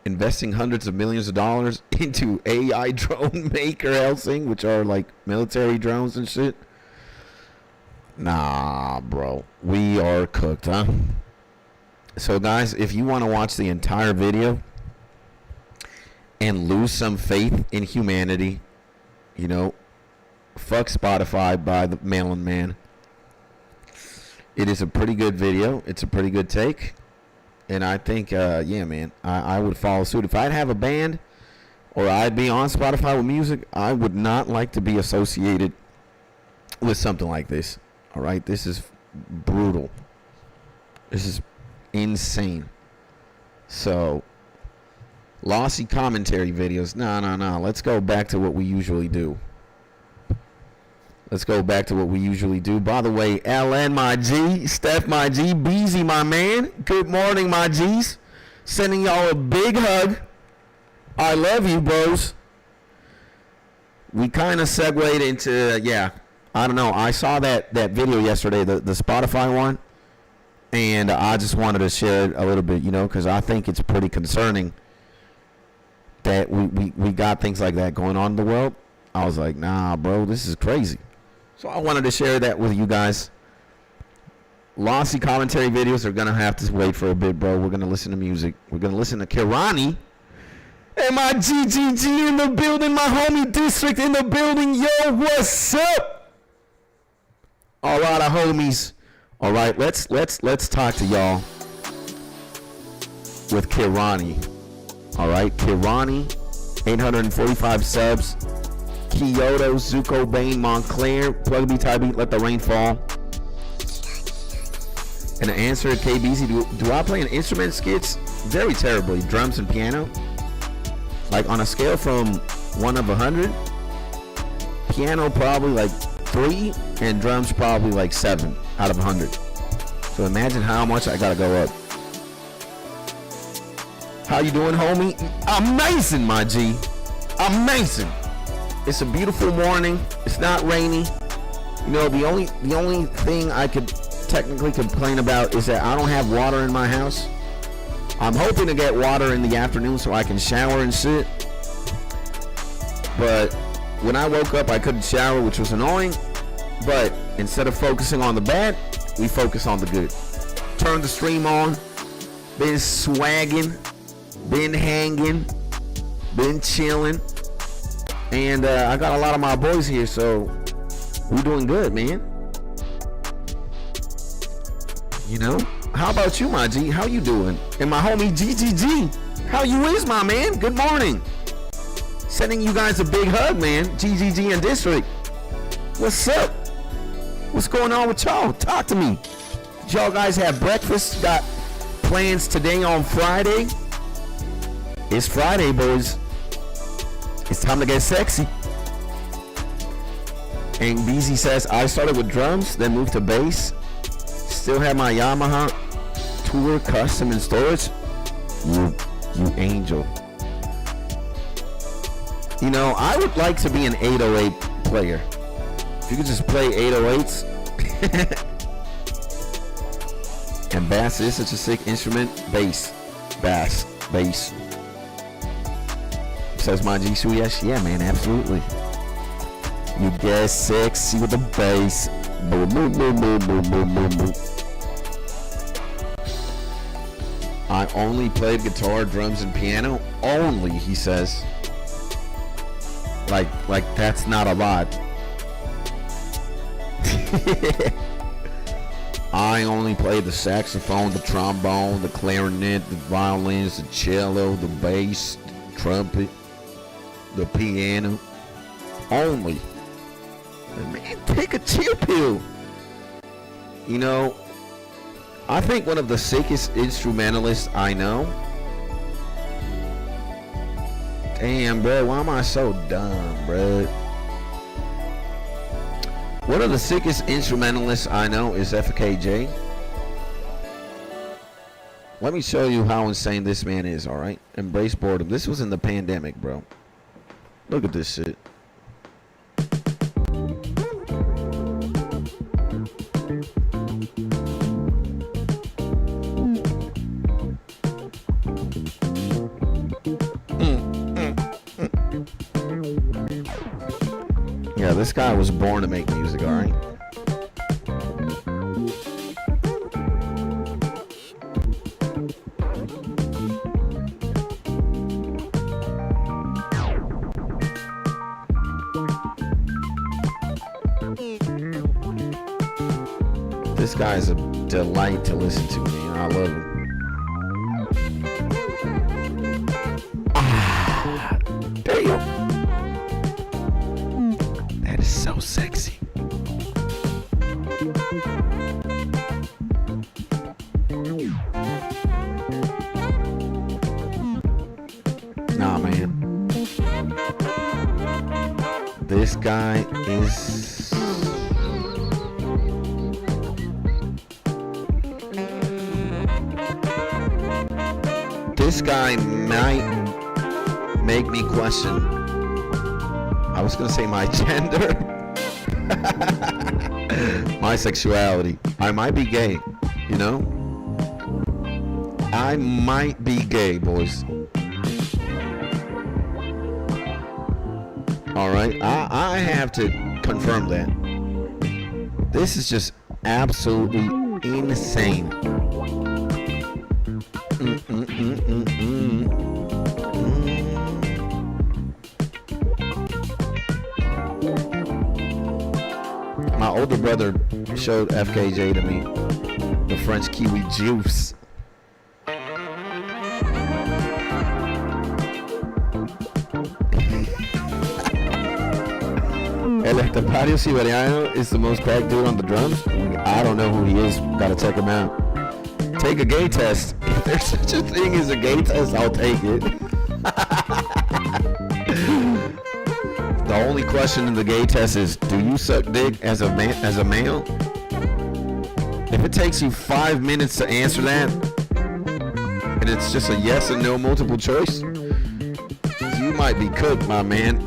investing hundreds of millions of dollars into AI drone maker Helsing, which are like military drones and shit. Nah, bro. We are cooked, huh? So, guys, if you want to watch the entire video and lose some faith in humanity, fuck Spotify by the Melon Man. It is a pretty good video. It's a pretty good take. And I think, yeah, man, I would follow suit. If I'd have a band or I'd be on Spotify with music, I would not like to be associated with something like this. All right? This is brutal. This is insane. So, lossy commentary videos. No. Let's go back to what we usually do. By the way, LN, my G, Steph, my G, Beezy, my man. Good morning, my Gs. Sending y'all a big hug. I love you, bros. We kind of segued into, I don't know. I saw that video yesterday, the Spotify one. And I just wanted to share it a little bit, because I think it's pretty concerning that we got things like that going on in the world. I was like, nah, bro, this is crazy. So I wanted to share that with you guys. Lossy commentary videos are gonna have to wait for a bit, bro. We're gonna listen to music. We're gonna listen to Kirani. And my GGG in the building, my homie District in the building. Yo, what's up? A lot of homies. All right, let's talk to y'all with Kirani. All right, Kirani, 845 subs. Kyoto, Zuko, Bane, Montclair, Plug B, Ty Beat, Let the Rain Fall. And the answer, KBZ, do I play an instrument skits? Very terribly. Drums and piano. Like on a scale from 1 of 100, piano probably like 3, and drums probably like 7 out of 100. So imagine how much I gotta go up. How you doing, homie? Amazing, my G. Amazing. It's a beautiful morning. It's not rainy. You know, the only thing I could technically complain about is that I don't have water in my house. I'm hoping to get water in the afternoon so I can shower and sit. But when I woke up, I couldn't shower, which was annoying. But instead of focusing on the bad, we focus on the good. Turn the stream on. Been swagging. Been hanging. Been chilling. And I got a lot of my boys here, so we're doing good, man. You know? How about you, my G? How you doing? And my homie GGG, how you is, my man? Good morning. Sending you guys a big hug, man. GGG and District. What's up? What's going on with y'all? Talk to me. Did y'all guys have breakfast? Got plans today on Friday? It's Friday, boys. It's time to get sexy. And BZ says, I started with drums, then moved to bass. Still have my Yamaha Tour custom in storage. You angel. You know, I would like to be an 808 player. If you could just play 808s. And bass is such a sick instrument. Bass. Says my G Suyesh. Yeah, man, absolutely. You get sexy with the bass. Boom, boom, boom, boom, boom, boom, boom, boom. I only played guitar, drums, and piano. Only, he says. Like that's not a lot. I only played the saxophone, the trombone, the clarinet, the violins, the cello, the bass, the trumpet, the piano. Only. Man, take a chill pill. You know, I think one of the sickest instrumentalists I know. Damn, bro, why am I so dumb, bro? One of the sickest instrumentalists I know is FKJ. Let me show you how insane this man is, alright? Embrace boredom. This was in the pandemic, bro. Look at this shit. Yeah, this guy was born to make music, alright? This guy is a delight to listen to, man. I love him. Damn. That is so sexy. Nah, man. This guy is... This guy might make me question, I was gonna say my gender, my sexuality. I might be gay, you know? I might be gay, boys. Alright, I have to confirm that. This is just absolutely insane. My older brother showed FKJ to me, the French kiwi juice. El Estepario Siberiano is the most cracked dude on the drums. I don't know who he is. Gotta check him out. Take a gay test. If there's such a thing as a gay test, I'll take it. The only question in the gay test is, do you suck dick as a man, as a male? If it takes you 5 minutes to answer that, and it's just a yes or no multiple choice, you might be cooked, my man.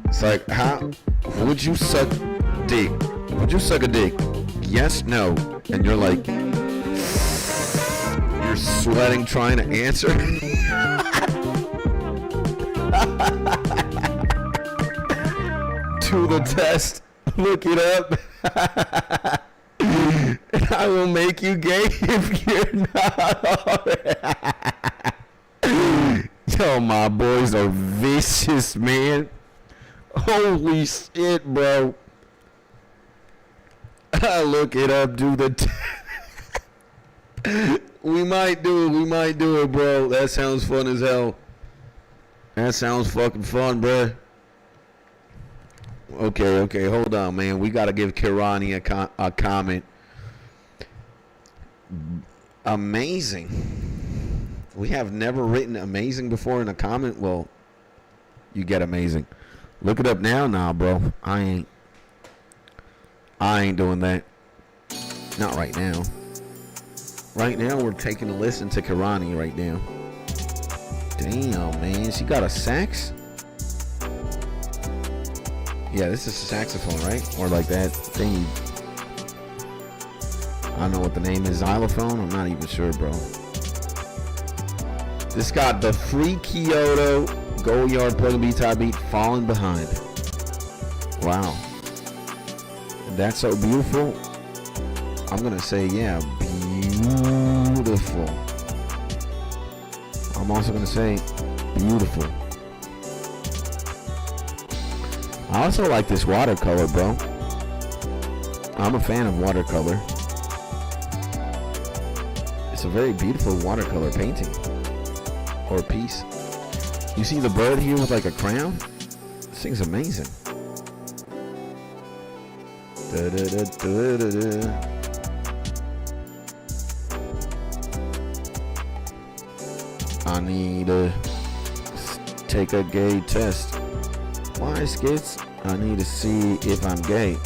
It's like, how would you suck dick? Would you suck a dick? Yes, no. And you're like, you're sweating trying to answer. To the test, look it up. And I will make you gay if you're not already. Yo, my boys are vicious, man. Holy shit, bro. Look it up, do the we might do it, bro. That sounds fun as hell. That sounds fucking fun, bro. Okay, hold on, man. We gotta give Kirani a comment. Amazing. We have never written amazing before in a comment. Well, you get amazing. Look it up now. Nah, bro. I ain't doing that. Not right now. Right now, we're taking a listen to Kirani right now. Damn, man. She got a sax? Yeah, this is a saxophone, right? Or like that thing. I don't know what the name is. Xylophone? I'm not even sure, bro. This got the free Kyoto Gold Yard plug and beat tie beat falling behind. Wow. That's so beautiful. I'm gonna say, yeah, beautiful. I'm also gonna say beautiful. I also like this watercolor, bro. I'm a fan of watercolor. It's a very beautiful watercolor painting or piece. You see the bird here with like a crown? This thing's amazing. Da, da, da, da, da, da. I need to take a gay test. Why, Skits? I need to see if I'm gay.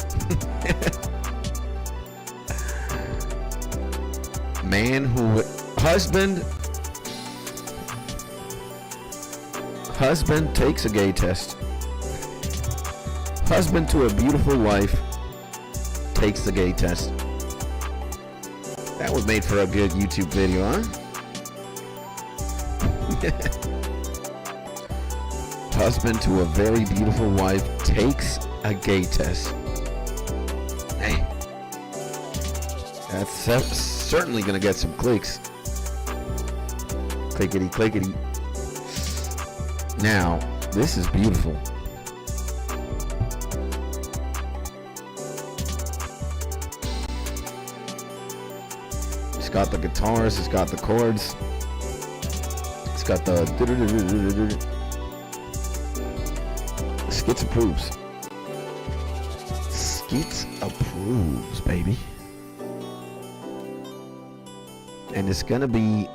Man who... Husband takes a gay test. Husband to a beautiful wife takes the gay test. That was made for a good YouTube video, huh? Husband to a very beautiful wife takes a gay test. Hey, that's certainly gonna get some clicks. Clickety clickety. Now, this is beautiful. It's got the guitars, it's got the chords, it's got the Skits approves. Skits approves, baby. And it's gonna be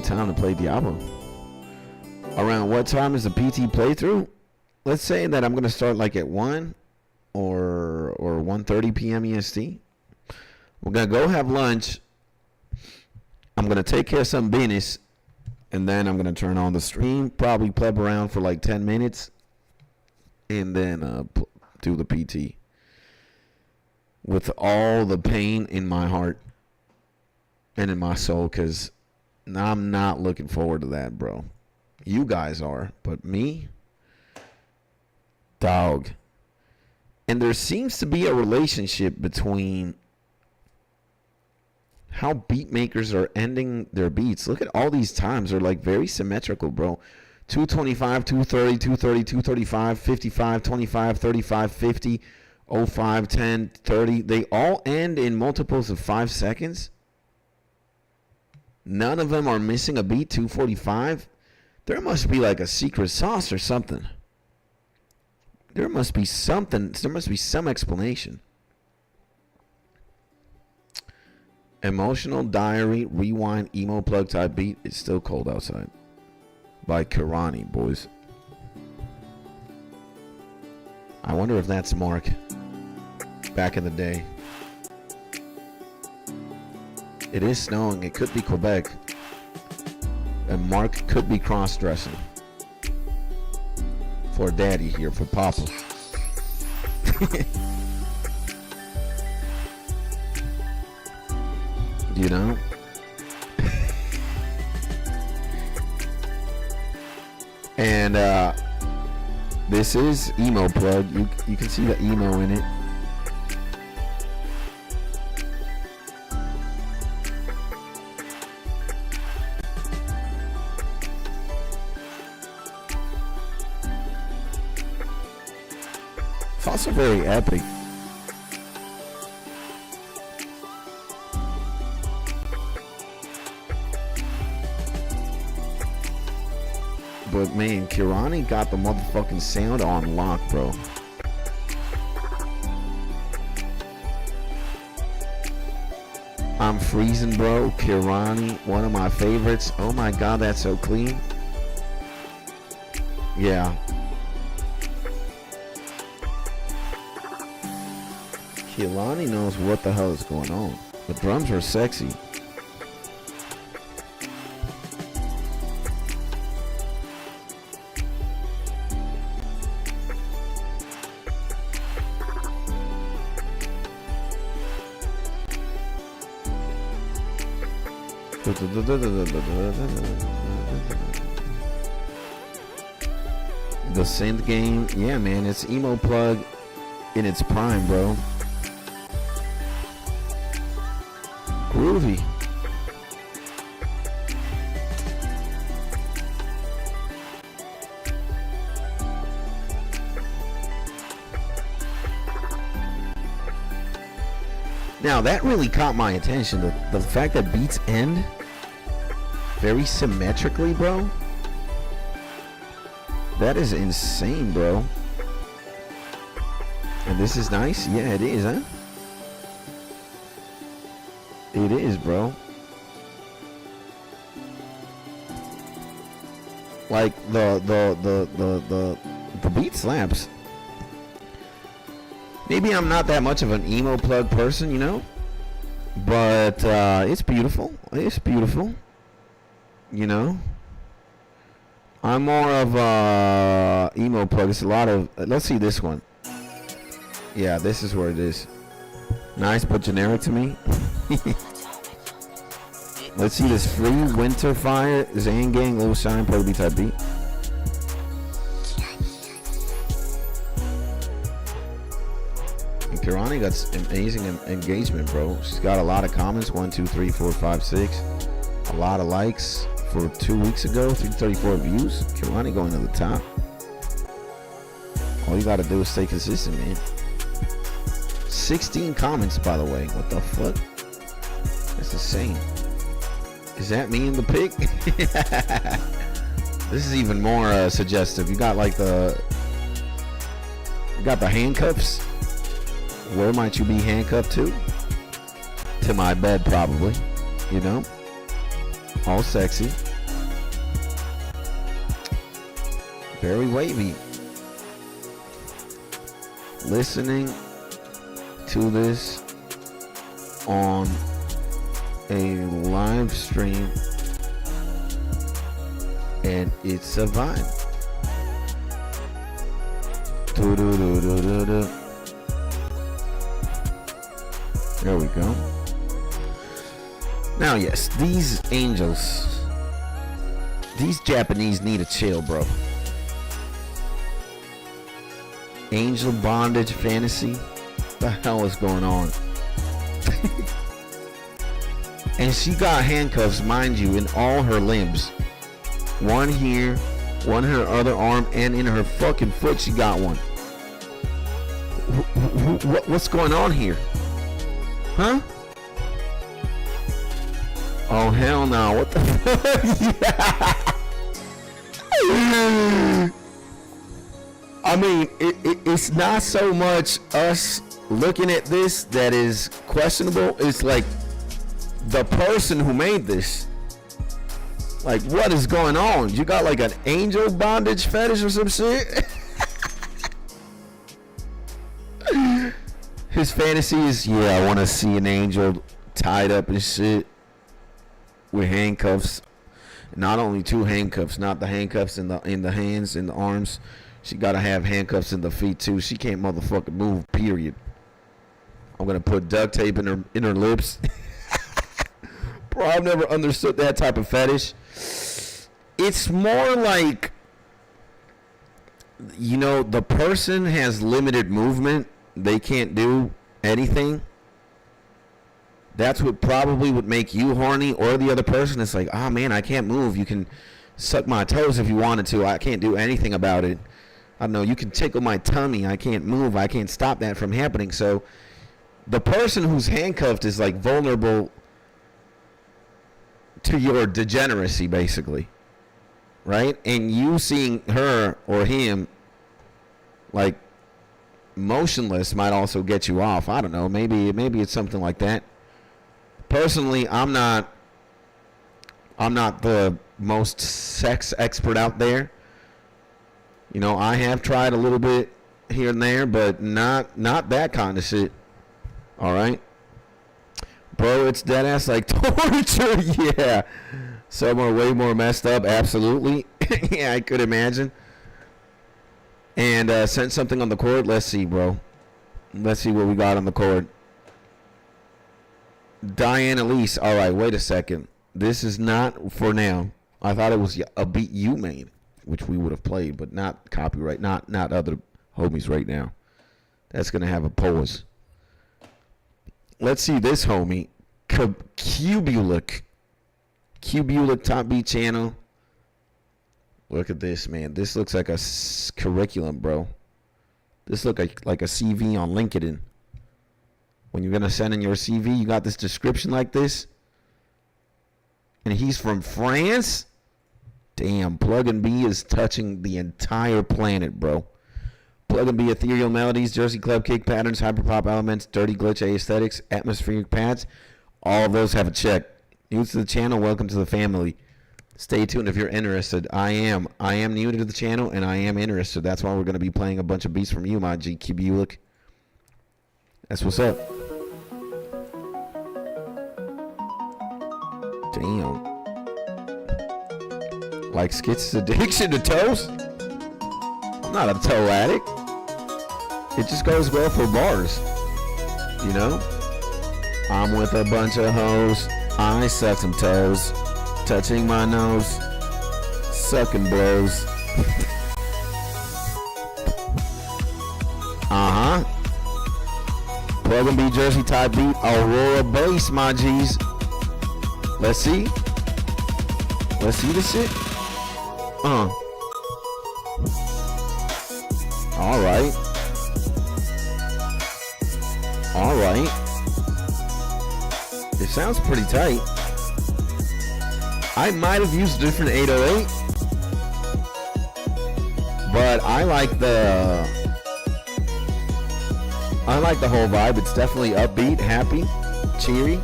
time to play the album. Around what time is the PT playthrough? Let's say that I'm gonna start like at 1 or 1:30 p.m. EST. We're gonna go have lunch. I'm gonna take care of some business, and then I'm gonna turn on the stream. Probably pleb around for like 10 minutes, and then do the PT. With all the pain in my heart and in my soul, because I'm not looking forward to that, bro. You guys are, but me, dog. And there seems to be a relationship between how beat makers are ending their beats. Look at all these times. They're like very symmetrical, bro. 225, 230, 230, 235, 55, 25, 35, 50, 05, 10, 30. They all end in multiples of 5 seconds. None of them are missing a beat. 245. There must be like a secret sauce or something. There must be something. There must be some explanation. Emotional Diary Rewind Emo Plug type beat. It's still cold outside. By Kirani, boys. I wonder if that's Mark back in the day. It is snowing. It could be Quebec. And Mark could be cross-dressing. For daddy here, for Papa. You know? And this is Emo Plug. You can see the emo in it. It's also very epic. But man, Kirani got the motherfucking sound on lock, bro. I'm freezing, bro. Kirani, one of my favorites. Oh my god, that's so clean. Yeah. Kirani knows what the hell is going on. The drums are sexy. The synth game, yeah, man, it's Emo Plug in its prime, bro. Groovy. Now that really caught my attention. The fact that beats end very symmetrically, bro. That is insane, bro. And this is nice. Yeah, it is, huh? It is, bro. Like the beat slaps. Maybe I'm not that much of an Emo Plug person, you know, but it's beautiful. It's beautiful. You know, I'm more of a Emo Plug. It's a lot of. Let's see this one. Yeah, this is where it is. Nice, but generic to me. Let's see this free Winter Fire Zang Gang Little Shine Play B type beat. And Kirani got amazing engagement, bro. She's got a lot of comments. 1, 2, 3, 4, 5, 6. A lot of likes for 2 weeks ago. 334 views. Kirani going to the top. All you gotta do is stay consistent, man. 16 comments, by the way. What the fuck? That's insane. Is that me in the pic? This is even more suggestive. You got like you got the handcuffs. Where might you be handcuffed to? To my bed, probably. You know? All sexy. Very wavy. Listening to this on a live stream, and it's a vibe. There we go. Now, yes, these angels, These Japanese need to chill, bro. Angel bondage fantasy? What the hell is going on? And she got handcuffs, mind you, in all her limbs. One here, one in her other arm, and in her fucking foot she got one. What's going on here? Huh? Oh, hell no. What the fuck? I mean, it's not so much us looking at this that is questionable. It's like the person who made this. Like, what is going on? You got like an angel bondage fetish or some shit? His fantasy is, yeah, I want to see an angel tied up and shit with handcuffs. Not only 2 handcuffs, not the handcuffs in the hands, in the arms. She gotta have handcuffs in the feet too. She can't motherfucking move, period. I'm gonna put duct tape in her lips. Bro, I've never understood that type of fetish. It's more like, you know, the person has limited movement. They can't do anything. That's what probably would make you horny, or the other person. It's like, oh man, I can't move. You can suck my toes if you wanted to. I can't do anything about it. I don't know. You can tickle my tummy. I can't move. I can't stop that from happening. So the person who's handcuffed is like vulnerable to your degeneracy, basically. Right? And you seeing her or him like motionless might also get you off. I don't know. Maybe it's something like that. Personally, I'm not the most sex expert out there. You know, I have tried a little bit here and there, but not that kind of shit. All right, bro, it's dead ass like torture. Yeah, some are way more messed up. Absolutely. Yeah, I could imagine. And sent something on the cord. Let's see, bro. Let's see what we got on the cord. Diane Elise. All right, wait a second. This is not for now. I thought it was a beat you made, which we would have played, but not copyright, not other homies right now. That's gonna have a pause. Let's see this homie, Cubulic Top Beat channel. Look at this, man. This looks like a curriculum, bro. This looks like a CV on LinkedIn. When you're gonna send in your CV, you got this description like this. And he's from France? Damn, Plug and B is touching the entire planet, bro. Plug and B ethereal melodies, Jersey club kick patterns, hyperpop elements, dirty glitch aesthetics, atmospheric pads. All of those have a check. New to the channel, welcome to the family. Stay tuned if you're interested. I am new to the channel and I am interested. That's why we're gonna be playing a bunch of beats from you, my G Cubulic. That's what's up. Damn. Like Skits' addiction to toes? I'm not a toe addict. It just goes well for bars. You know? I'm with a bunch of hoes. I suck some toes. Touching my nose. Sucking blows. Uh-huh. Plug and B Jersey type beat. Aurora bass, my G's. Let's see. Let's see this shit. Alright. Alright. It sounds pretty tight. I might have used a different 808. But I like the whole vibe. It's definitely upbeat, happy, cheery.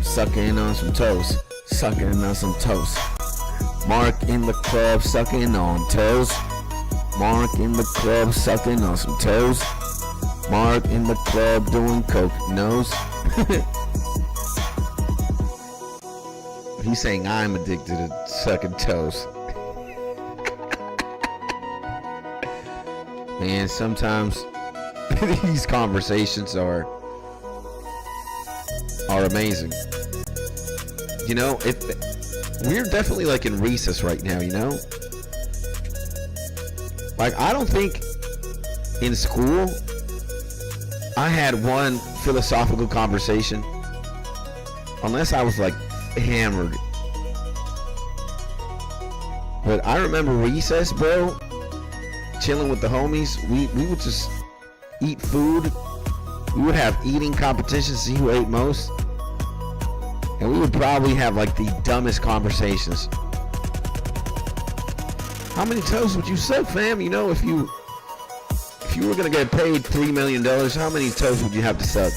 Sucking on some toes. Sucking on some toes. Mark in the club sucking on toes. Mark in the club sucking on some toes. Mark in the club doing coke nose. He's saying I'm addicted to sucking toes. Man, sometimes these conversations are amazing. You know, we're definitely like in recess right now, you know? Like, I don't think in school I had one philosophical conversation unless I was like hammered. But I remember recess, bro, chilling with the homies. We would just eat food. We would have eating competitions, see who ate most. And we would probably have like the dumbest conversations. How many toes would you suck, fam? You know, if you were gonna get paid $3 million, how many toes would you have to suck?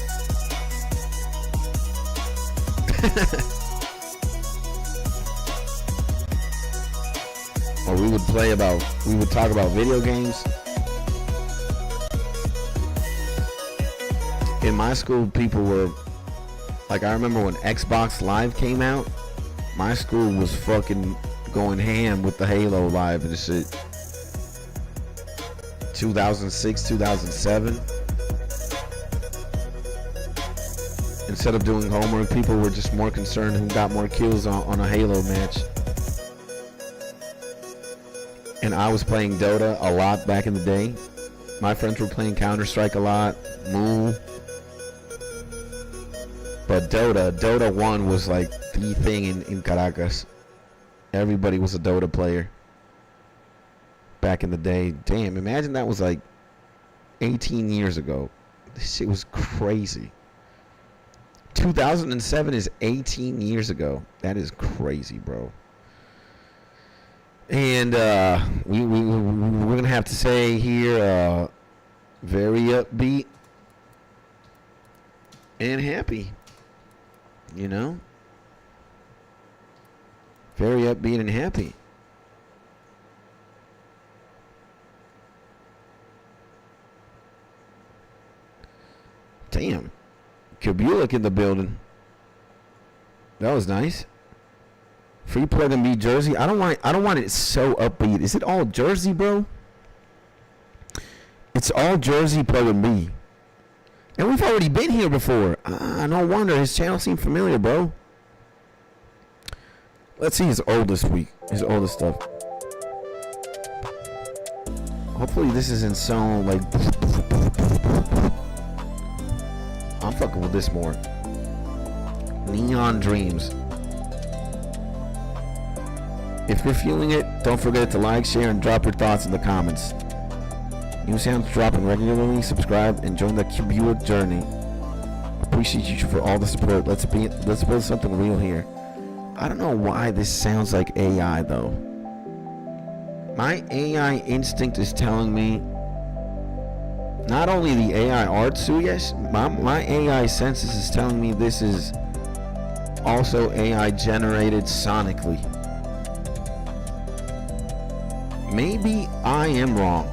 Or we would talk about video games. In my school, people were like, I remember when Xbox Live came out, my school was fucking going ham with the Halo Live and shit. 2006, 2007. Instead of doing homework, people were just more concerned who got more kills on a Halo match. And I was playing Dota a lot back in the day. My friends were playing Counter-Strike a lot, Moo. But Dota 1 was like the thing in Caracas. Everybody was a Dota player back in the day. Damn, imagine that was like 18 years ago. This shit was crazy. 2007 is 18 years ago. That is crazy, bro. And we're gonna have to say here, very upbeat and happy. You know, very upbeat and happy. Damn, Kabulik in the building. That was nice. Free plug and be Jersey. I don't want it so upbeat. Is it all Jersey, bro? It's all Jersey plug and be. And we've already been here before. No wonder his channel seemed familiar, bro. Let's see his oldest week. His oldest stuff. Hopefully this isn't so like. I'm fucking with this more. Neon Dreams. If you're feeling it, don't forget to like, share, and drop your thoughts in the comments. New sounds dropping regularly. Subscribe and join the Cubulic journey. Appreciate you for all the support. Let's build something real here. I don't know why this sounds like AI though. My AI instinct is telling me not only the AI art yes, my AI senses is telling me this is also AI generated sonically. Maybe I am wrong.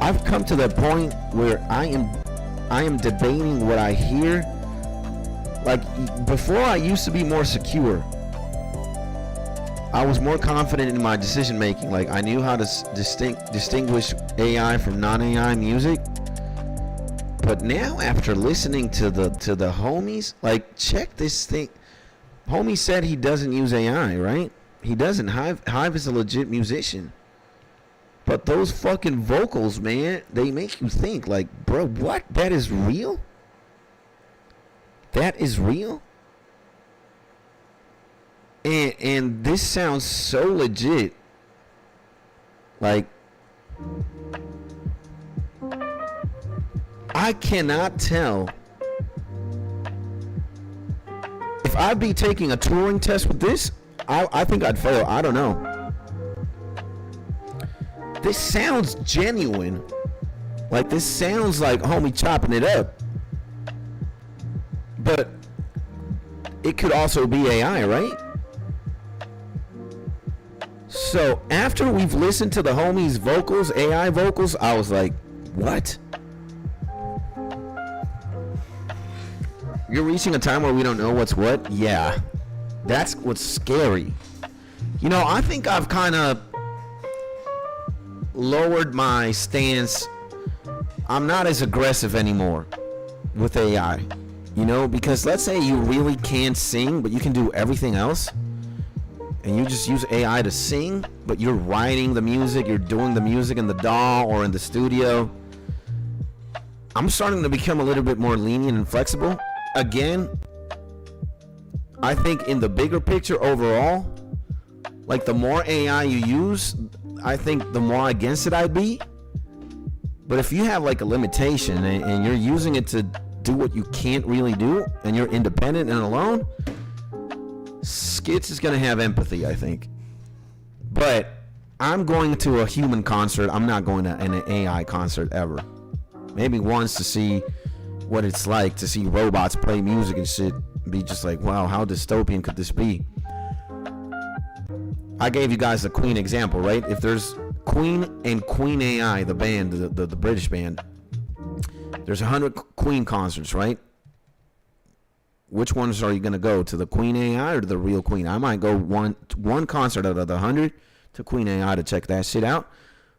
I've come to the point where I am debating what I hear. Like before, I used to be more secure. I was more confident in my decision making. Like I knew how to distinguish AI from non-AI music. But now, after listening to the homies, like check this thing. Homie said he doesn't use AI, right? He doesn't. Hive is a legit musician. But those fucking vocals, man, they make you think like, bro, what? That is real? That is real? And this sounds so legit. Like, I cannot tell. If I'd be taking a touring test with this, I think I'd fail. I don't know. This sounds genuine. Like, this sounds like homie chopping it up. But it could also be AI, right? So after we've listened to the homie's vocals, AI vocals, I was like, what? You're reaching a time where we don't know what's what? Yeah. That's what's scary. You know, I think I've kind of lowered my stance. I'm not as aggressive anymore with AI. You know, because let's say you really can't sing, but you can do everything else, and you just use AI to sing, but you're writing the music, you're doing the music in the DAW or in the studio. I'm starting to become a little bit more lenient and flexible. Again, I think in the bigger picture overall, like the more AI you use, I think the more against it I'd be. But if you have like a limitation and you're using it to do what you can't really do, and you're independent and alone, Skits is going to have empathy, I think. But I'm going to a human concert. I'm not going to an AI concert ever. Maybe once to see what it's like to see robots play music and shit. Be just like, wow, how dystopian could this be? I gave you guys the Queen example, right? If there's Queen and Queen AI, the band, the British band, there's 100 Queen concerts, right? Which ones are you going to go to, the Queen AI or to the real Queen? I might go one concert out of the 100 to Queen AI to check that shit out.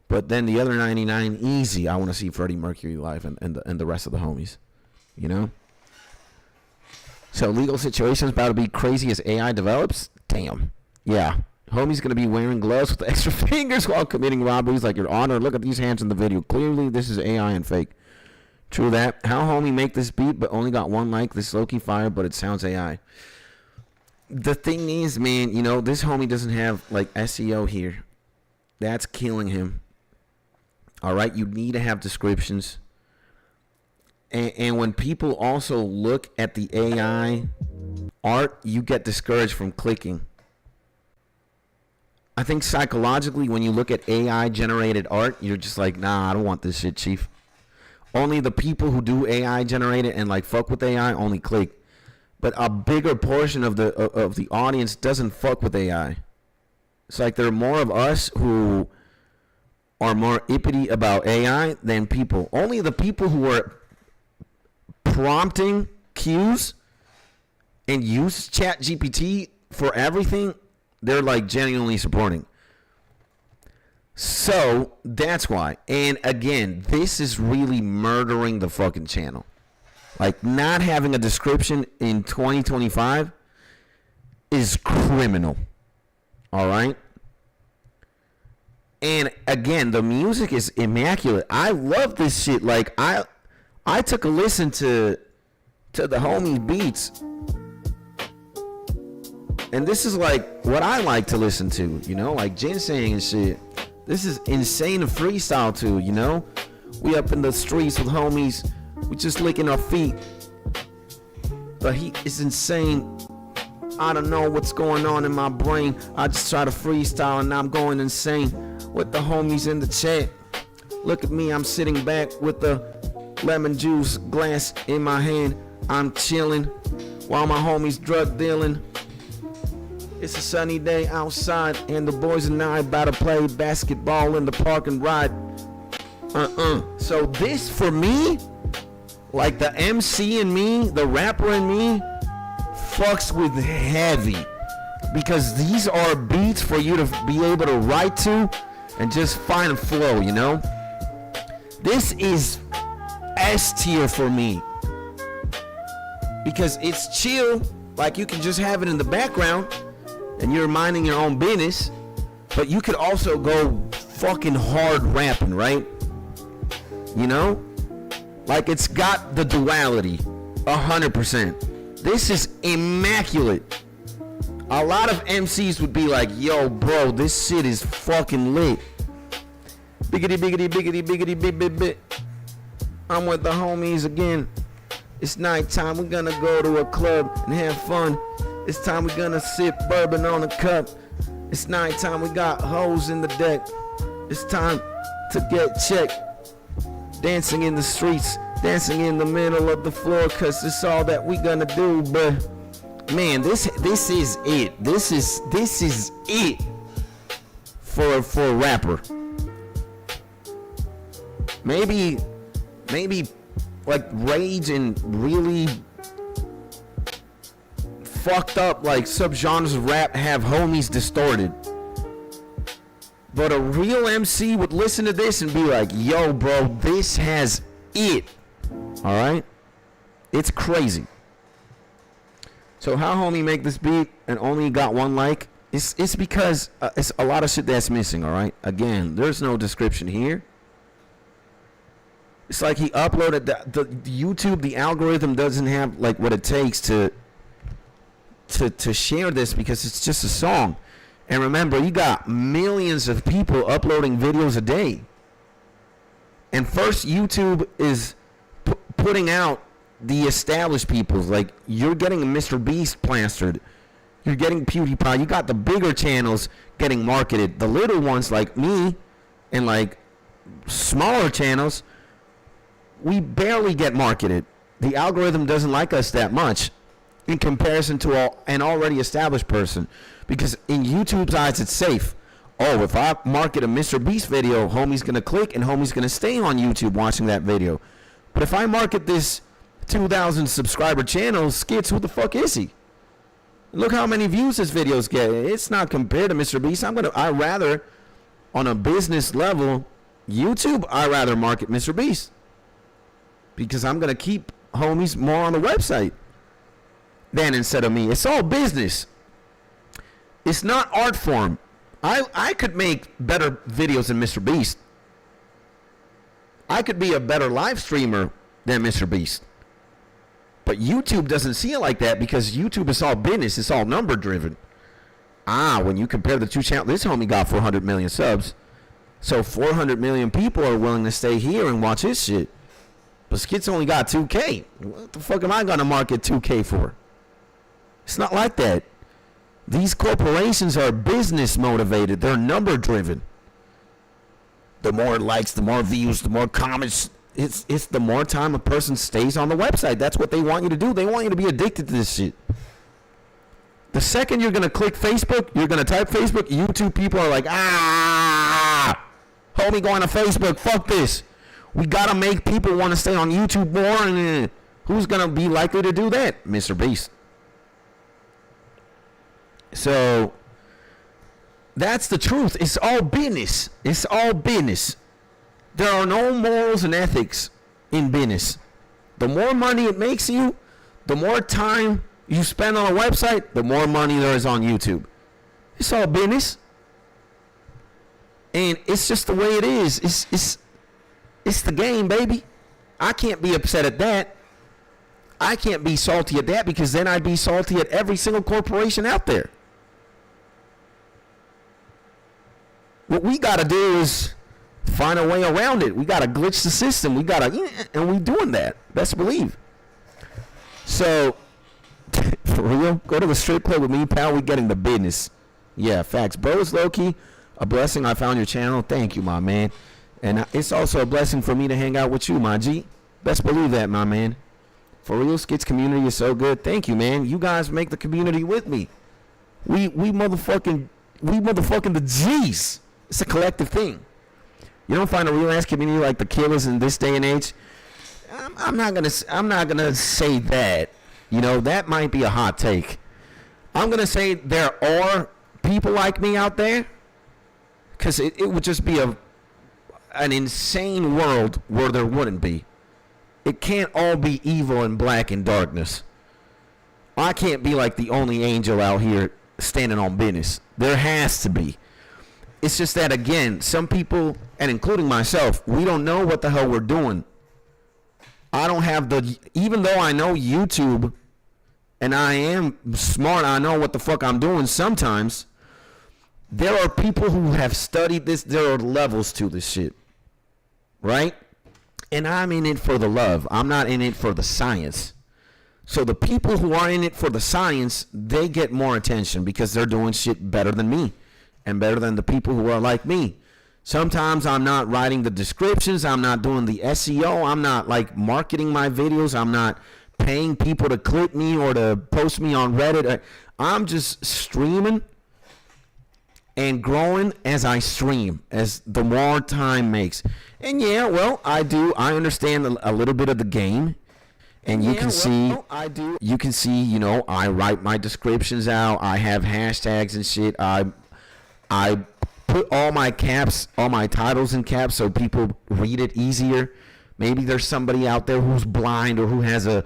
But then the other 99, easy, I want to see Freddie Mercury live and the rest of the homies, you know? So legal situations about to be crazy as AI develops? Damn. Yeah. Homie's going to be wearing gloves with extra fingers while committing robberies like Your Honor. Look at these hands in the video. Clearly, this is AI and fake. True that. How homie make this beat but only got one like? This low-key fire, but it sounds AI. The thing is, man, you know, this homie doesn't have, like, SEO here. That's killing him. All right? You need to have descriptions. And when people also look at the AI art, you get discouraged from clicking. I think psychologically, when you look at AI-generated art, you're just like, nah, I don't want this shit, chief. Only the people who do AI generated and like fuck with AI only click. But a bigger portion of the audience doesn't fuck with AI. It's like there are more of us who are more ippity about AI than people. Only the people who are prompting cues and use ChatGPT for everything, they're like genuinely supporting. So that's why. And again, this is really murdering the fucking channel. Like, not having a description in 2025 is criminal. All right? And again, the music is immaculate. I love this shit. Like, I took a listen to the homie beats. And this is like what I like to listen to, you know, like JINSANG and shit. This is insane to freestyle to, you know? We up in the streets with homies. We just licking our feet. But he is insane. I don't know what's going on in my brain. I just try to freestyle and I'm going insane with the homies in the chat. Look at me, I'm sitting back with the lemon juice glass in my hand. I'm chilling while my homies drug dealing. It's a sunny day outside, and the boys and I about to play basketball in the park and ride. So this, for me, like the MC in me, the rapper in me, fucks with heavy. Because these are beats for you to be able to write to and just find a flow, you know? This is S tier for me. Because it's chill, like you can just have it in the background and you're minding your own business, but you could also go fucking hard rapping, right? You know? Like, it's got the duality, 100%. This is immaculate. A lot of MCs would be like, yo, bro, this shit is fucking lit. Biggity, biggity, biggity, biggity, bit, bit, bit. I'm with the homies again. It's nighttime, we're gonna go to a club and have fun. It's time we're gonna sip bourbon on a cup. It's nighttime, we got hoes in the deck. It's time to get checked. Dancing in the streets, dancing in the middle of the floor, cause it's all that we gonna do. But man, this is it. This is it for a rapper. Maybe like rage and really fucked up like subgenres of rap have homies distorted. But a real MC would listen to this and be like, yo, bro, this has it. All right? It's crazy. So how homie make this beat and only got 1 like? It's because it's a lot of shit that's missing, all right? Again, there's no description here. It's like he uploaded the YouTube, the algorithm doesn't have like what it takes to share this because it's just a song. And remember, you got millions of people uploading videos a day. And first, YouTube is putting out the established peoples. Like, you're getting a Mr. Beast plastered. You're getting PewDiePie. You got the bigger channels getting marketed. The little ones like me and like smaller channels, we barely get marketed. The algorithm doesn't like us that much in comparison to an already established person. Because in YouTube's eyes, it's safe. Oh, if I market a Mr. Beast video, homie's going to click and homie's going to stay on YouTube watching that video. But if I market this 2,000 subscriber channel, Skits, who the fuck is he? Look how many views his videos get. It's not compared to Mr. Beast. I rather, on a business level, YouTube, I rather market Mr. Beast. Because I'm going to keep homies more on the website than instead of me. It's all business. It's not art form. I could make better videos than Mr. Beast. I could be a better live streamer than Mr. Beast. But YouTube doesn't see it like that because YouTube is all business. It's all number driven. When you compare the two channels, this homie got 400 million subs. So 400 million people are willing to stay here and watch his shit. But Skits only got 2K. What the fuck am I going to market 2K for? It's not like that. These corporations are business motivated. They're number driven. The more likes, the more views, the more comments. It's the more time a person stays on the website. That's what they want you to do. They want you to be addicted to this shit. The second you're going to click Facebook, you're going to type Facebook, YouTube people are like, homie going to Facebook, fuck this. We got to make people want to stay on YouTube more. And who's going to be likely to do that? Mr. Beast. So that's the truth. It's all business. It's all business. There are no morals and ethics in business. The more money it makes you, the more time you spend on a website, the more money there is on YouTube. It's all business. And it's just the way it is. It's the game, baby. I can't be upset at that. I can't be salty at that because then I'd be salty at every single corporation out there. What we got to do is find a way around it. We got to glitch the system. We got to, and we doing that. Best believe. So, for real, go to the strip club with me, pal. We getting the business. Yeah, facts. Bro, it's low-key a blessing I found your channel. Thank you, my man. And it's also a blessing for me to hang out with you, my G. Best believe that, my man. For real, Skits community is so good. Thank you, man. You guys make the community with me. We motherfucking the G's. It's a collective thing. You don't find a real ass community like the Killers in this day and age. I'm not gonna say that. You know, that might be a hot take. I'm gonna say there are people like me out there, because it would just be an insane world where there wouldn't be. It can't all be evil and black and darkness. I can't be like the only angel out here standing on business. There has to be. It's just that, again, some people, and including myself, we don't know what the hell we're doing. I don't have even though I know YouTube and I am smart, I know what the fuck I'm doing sometimes, there are people who have studied this. There are levels to this shit, right? And I'm in it for the love. I'm not in it for the science. So the people who are in it for the science, they get more attention because they're doing shit better than me and better than the people who are like me. Sometimes I'm not writing the descriptions. I'm not doing the SEO. I'm not like marketing my videos. I'm not paying people to click me or to post me on Reddit. I'm just streaming and growing as I stream, as the more time makes. And yeah, well, I understand a little bit of the game. And you can see, you can see, you know, I write my descriptions out. I have hashtags and shit. I put all my caps, all my titles in caps so people read it easier. Maybe there's somebody out there who's blind or who has a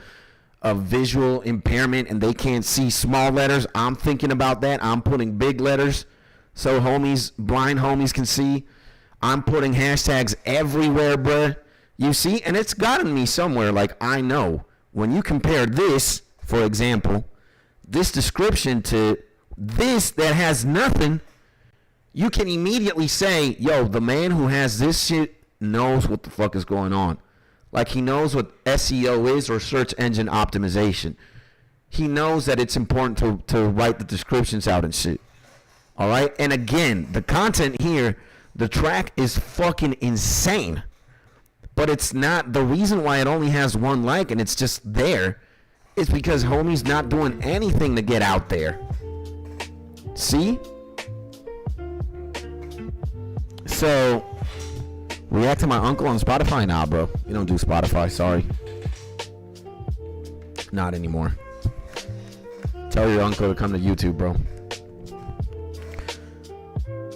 a visual impairment and they can't see small letters, I'm thinking about that. I'm putting big letters so blind homies can see. I'm putting hashtags everywhere, bruh. You see? And it's gotten me somewhere. Like, I know when you compare this, for example, this description to this that has nothing, you can immediately say, yo, the man who has this shit knows what the fuck is going on. Like, he knows what SEO is, or search engine optimization. He knows that it's important to write the descriptions out and shit. All right? And again, the content here, the track is fucking insane. But it's not, the reason why it only has 1 like and it's just there is because homie's not doing anything to get out there. See? So, react to my uncle on Spotify? Nah, bro. You don't do Spotify, sorry. Not anymore. Tell your uncle to come to YouTube, bro.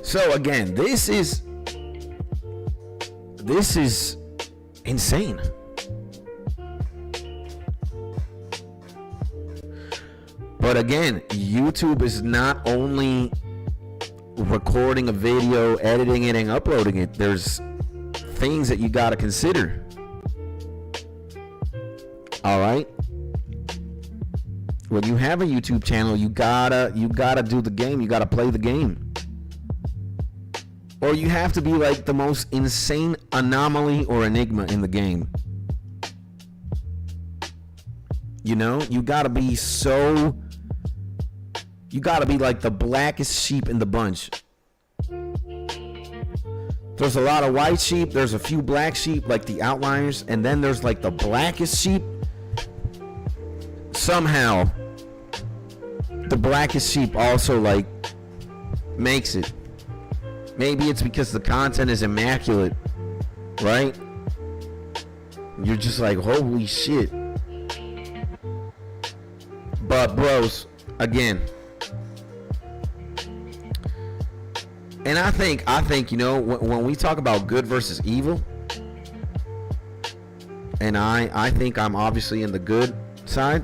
So again, this is insane. But again, YouTube is not only recording a video, editing it, and uploading it. There's things that you gotta consider. All right. When you have a YouTube channel, you gotta do the game. You gotta play the game. Or you have to be like the most insane anomaly or enigma in the game. You know, you gotta be like the blackest sheep in the bunch. There's a lot of white sheep, there's a few black sheep, like the outliers, and then there's like the blackest sheep. Somehow, the blackest sheep also like makes it. Maybe it's because the content is immaculate, right? You're just like, holy shit. But bros, again, and I think, you know, when we talk about good versus evil, and I think I'm obviously in the good side,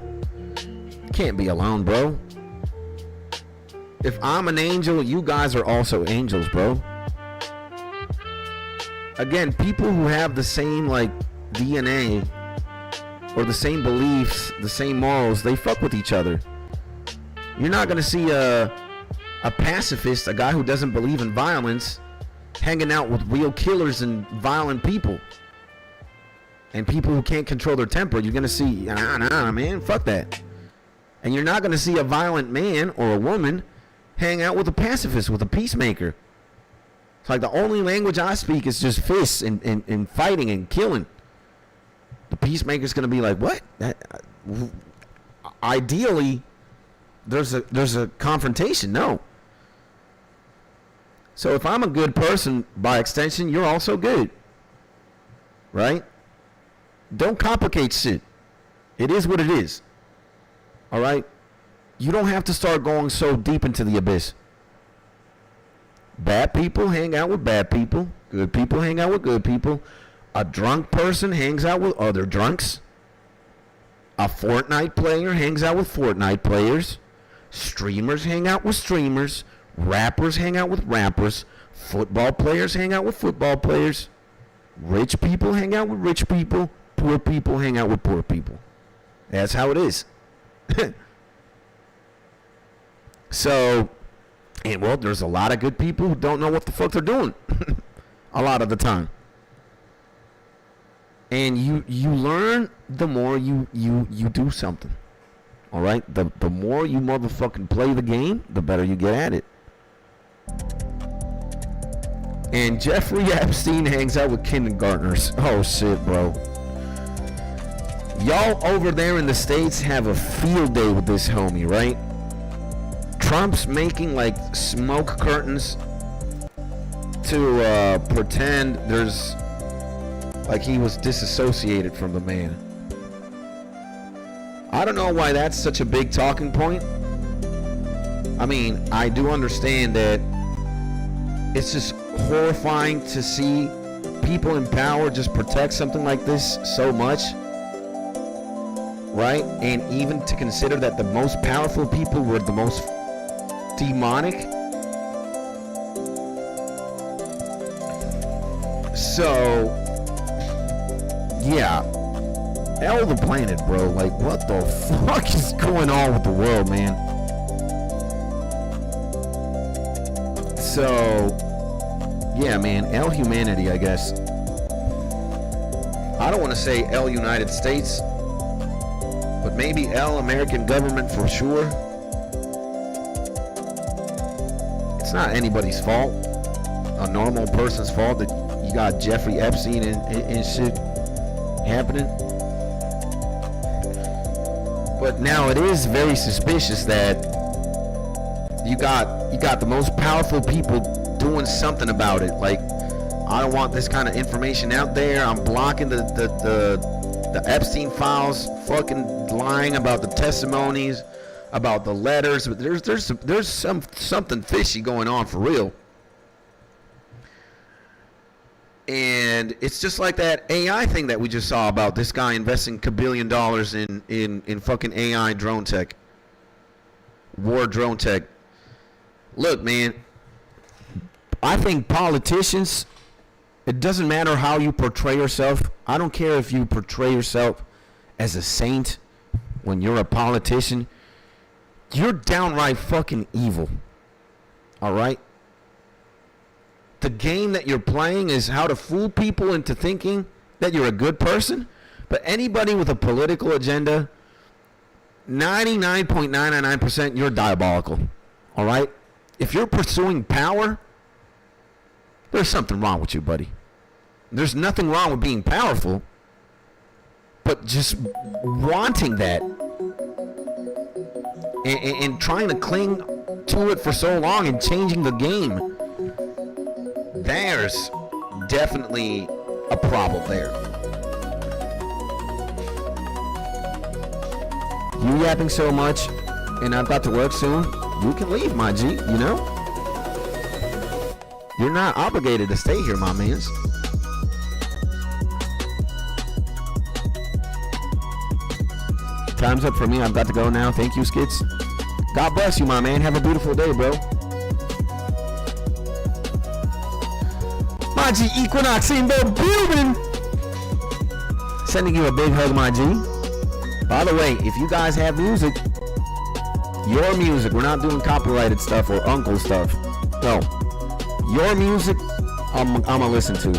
can't be alone, bro. If I'm an angel, you guys are also angels, bro. Again, people who have the same, like, DNA or the same beliefs, the same morals, they fuck with each other. You're not going to see a pacifist, a guy who doesn't believe in violence, hanging out with real killers and violent people. And people who can't control their temper. You're going to see, nah, man, fuck that. And you're not going to see a violent man or a woman hang out with a pacifist, with a peacemaker. It's like the only language I speak is just fists and fighting and killing. The peacemaker's going to be like, what? Ideally, there's a confrontation. No. So if I'm a good person, by extension, you're also good. Right? Don't complicate shit. It is what it is. All right? You don't have to start going so deep into the abyss. Bad people hang out with bad people. Good people hang out with good people. A drunk person hangs out with other drunks. A Fortnite player hangs out with Fortnite players. Streamers hang out with streamers. Rappers hang out with rappers. Football players hang out with football players. Rich people hang out with rich people. Poor people hang out with poor people. That's how it is. So, and well, there's a lot of good people who don't know what the fuck they're doing. A lot of the time. And you learn the more you do something. All right? The more you motherfucking play the game, the better you get at it. And Jeffrey Epstein hangs out with kindergartners. Oh shit, bro. Y'all over there in the States have a field day with this homie, right? Trump's making like smoke curtains to pretend there's like he was disassociated from the man. I don't know why that's such a big talking point. I mean, I do understand that it's just horrifying to see people in power just protect something like this so much. right? And even to consider that the most powerful people were the most demonic. So, yeah. Hell the planet, bro. Like, what the fuck is going on with the world, man? So, yeah, man. L humanity, I guess. I don't want to say L United States, but maybe L American government for sure. It's not anybody's fault. A normal person's fault that you got Jeffrey Epstein and shit happening. But now it is very suspicious that you got the most powerful people doing something about it. Like, I don't want this kind of information out there. I'm blocking the Epstein files, fucking lying about the testimonies, about the letters. But there's something fishy going on for real. And it's just like that AI thing that we just saw about this guy investing $1 billion in fucking AI drone tech. War drone tech. Look, man, I think politicians, it doesn't matter how you portray yourself. I don't care if you portray yourself as a saint when you're a politician. You're downright fucking evil. All right? The game that you're playing is how to fool people into thinking that you're a good person. But anybody with a political agenda, 99.999%, you're diabolical. All right? If you're pursuing power, there's something wrong with you, buddy. There's nothing wrong with being powerful, but just wanting that and trying to cling to it for so long and changing the game. There's definitely a problem there. You yapping so much, and I've got to work soon. You can leave, my G, you know? You're not obligated to stay here, my mans. Time's up for me. I've got to go now. Thank you, Skits. God bless you, my man. Have a beautiful day, bro. My G Equinox in the building. Sending you a big hug, my G. By the way, if you guys have music, your music, we're not doing copyrighted stuff or uncle stuff. No. Your music, I'm gonna listen to.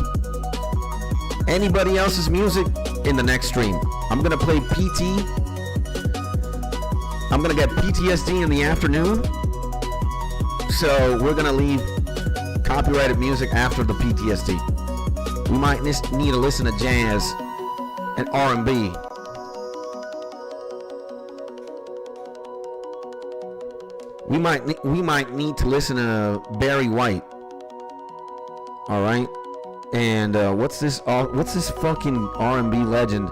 Anybody else's music in the next stream. I'm gonna play PT. I'm gonna get PTSD in the afternoon. So we're gonna leave copyrighted music after the PTSD. We might need to listen to jazz and R&B. We might need to listen to Barry White. All right, and what's this fucking R&B legend?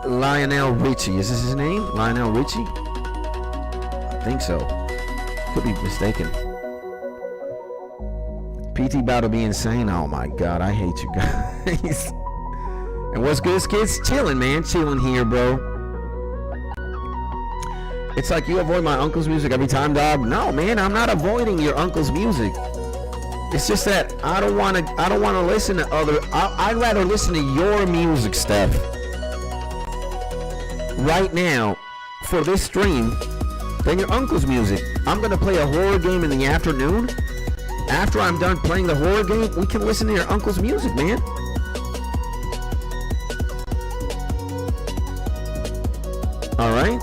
Lionel Richie. Is this his name? Lionel Richie? I think so. Could be mistaken. PT about to be insane. Oh my god, I hate you guys. And what's good, kids? Chillin', man. Chillin' here, bro. It's like you avoid my uncle's music every time, dog. No, man, I'm not avoiding your uncle's music. It's just that I don't want to listen to other. I'd rather listen to your music stuff right now for this stream than your uncle's music. I'm gonna play a horror game in the afternoon. After I'm done playing the horror game, we can listen to your uncle's music, man. All right.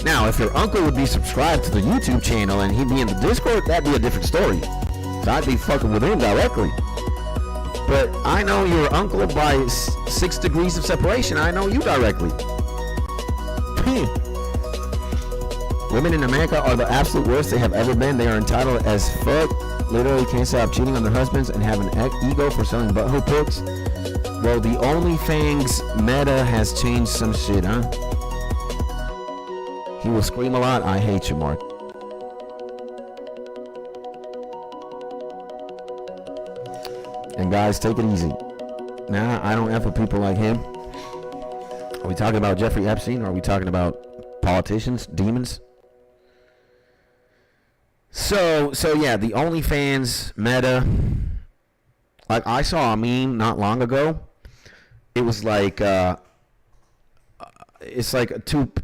Now, if your uncle would be subscribed to the YouTube channel and he'd be in the Discord, that'd be a different story. So I'd be fucking with him directly. But I know your uncle by 6 degrees of separation. I know you directly. Women in America are the absolute worst they have ever been. They are entitled as fuck. Literally can't stop cheating on their husbands and have an ego for selling butthole pics. Well, the OnlyFans meta has changed some shit, huh? He will scream a lot. I hate you, Mark. And guys, take it easy. Nah, I don't F with people like him. Are we talking about Jeffrey Epstein, or are we talking about politicians, demons? So yeah, the OnlyFans meta. Like, I saw a meme not long ago. It was like, it's like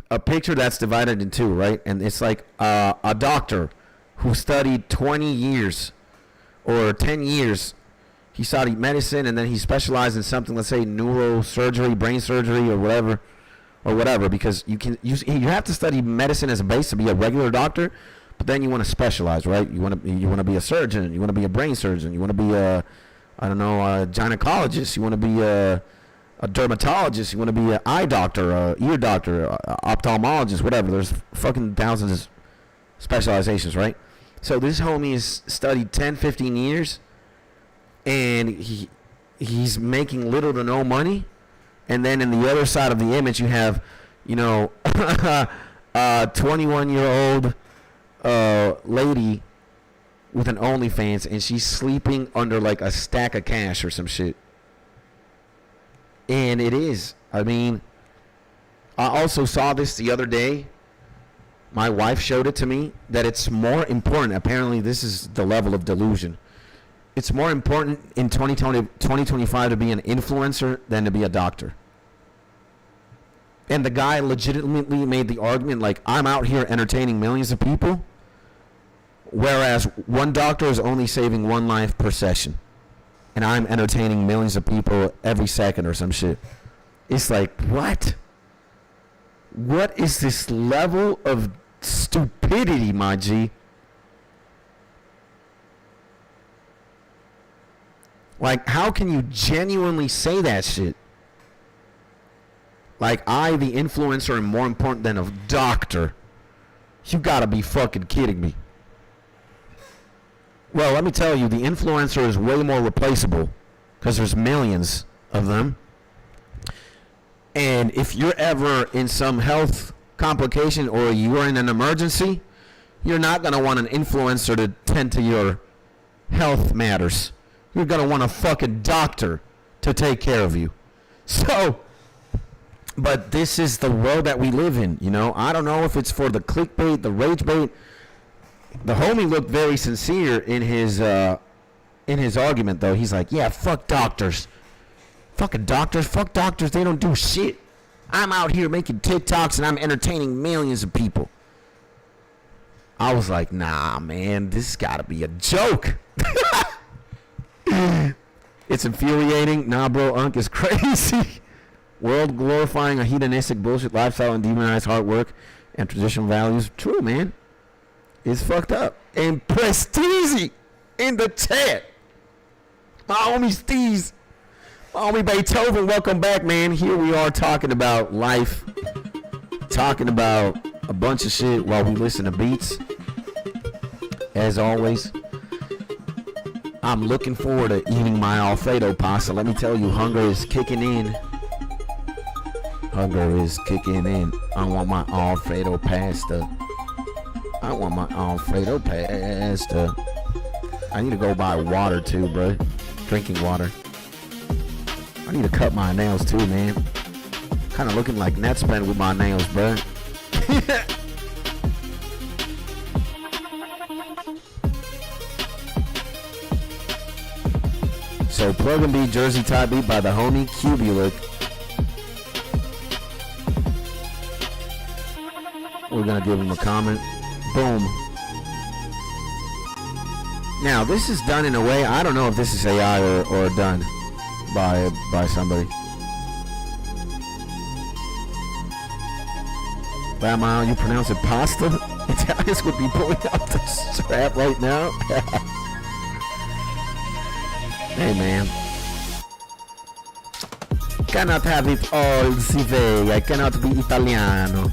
a picture that's divided in two, right? And it's like a doctor who studied 20 years or 10 years. He studied medicine, and then he specialized in something, let's say neurosurgery, brain surgery, or whatever, because you have to study medicine as a base to be a regular doctor, but then you want to specialize, right? You want to be a surgeon, you want to be a brain surgeon, you want to be a gynecologist, you want to be a dermatologist, you want to be an eye doctor, a ear doctor, a ophthalmologist, whatever. There's fucking thousands of specializations, right? So this homie has studied 10, 15 years, and he's making little to no money. And then in the other side of the image, you have, you know, a 21-year-old lady with an OnlyFans, and she's sleeping under like a stack of cash or some shit. And it is. I mean, I also saw this the other day. My wife showed it to me that it's more important. Apparently, this is the level of delusion. It's more important in 2025 to be an influencer than to be a doctor. And the guy legitimately made the argument, like, I'm out here entertaining millions of people, whereas one doctor is only saving one life per session. And I'm entertaining millions of people every second or some shit. It's like, what? What is this level of stupidity, my G? Like, how can you genuinely say that shit? Like, I, the influencer, am more important than a doctor. You gotta be fucking kidding me. Well, let me tell you, the influencer is way more replaceable because there's millions of them. And if you're ever in some health complication or you're in an emergency, you're not going to want an influencer to tend to your health matters. You're going to want a fucking doctor to take care of you. So, but this is the world that we live in, you know. I don't know if it's for the clickbait, the rage bait. The homie looked very sincere in his argument, though. He's like, yeah, fuck doctors. Fucking doctors, fuck doctors, they don't do shit. I'm out here making TikToks and I'm entertaining millions of people. I was like, nah, man, this gotta be a joke. It's infuriating. Nah, bro, Unc is crazy. World glorifying a hedonistic bullshit lifestyle and demonize hard work and traditional values. True, man. It's fucked up. And Prestizi in the chat. My homie Steez. My homie Beethoven, welcome back, man. Here we are talking about life. Talking about a bunch of shit while we listen to beats. As always, I'm looking forward to eating my Alfredo pasta. Let me tell you, hunger is kicking in. Hunger is kicking in. I want my Alfredo pasta. I want my Alfredo pasta. I need to go buy water too, bro. Drinking water. I need to cut my nails too, man. Kind of looking like Netspend with my nails, bro. So plug and be Jersey tie beat by the homie Cubulic. We're gonna give him a comment. Boom. Now this is done in a way, I don't know if this is AI or done by somebody. Grandma, you pronounce it pasta? Italians would be pulling out the strap right now. Hey man. Cannot have it all, si vede. I cannot be Italiano.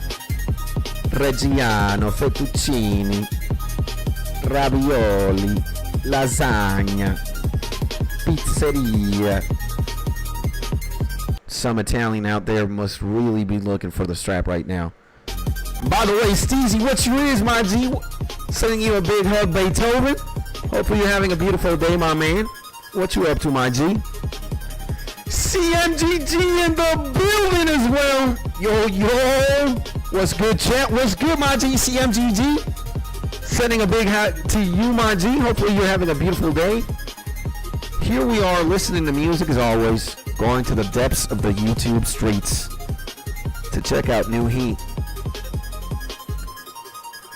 Reggiano, fettuccini, ravioli, lasagna, pizzeria. Some Italian out there must really be looking for the strap right now. By the way, Steezy, what you is, my G? Sending you a big hug, Beethoven. Hopefully you're having a beautiful day, my man. What you up to, my G? CMGG in the building as well. Yo. What's good, chat? What's good, my G? CMGG. Sending a big hat to you, my G. Hopefully you're having a beautiful day. Here we are listening to music as always. Going to the depths of the YouTube streets to check out new heat.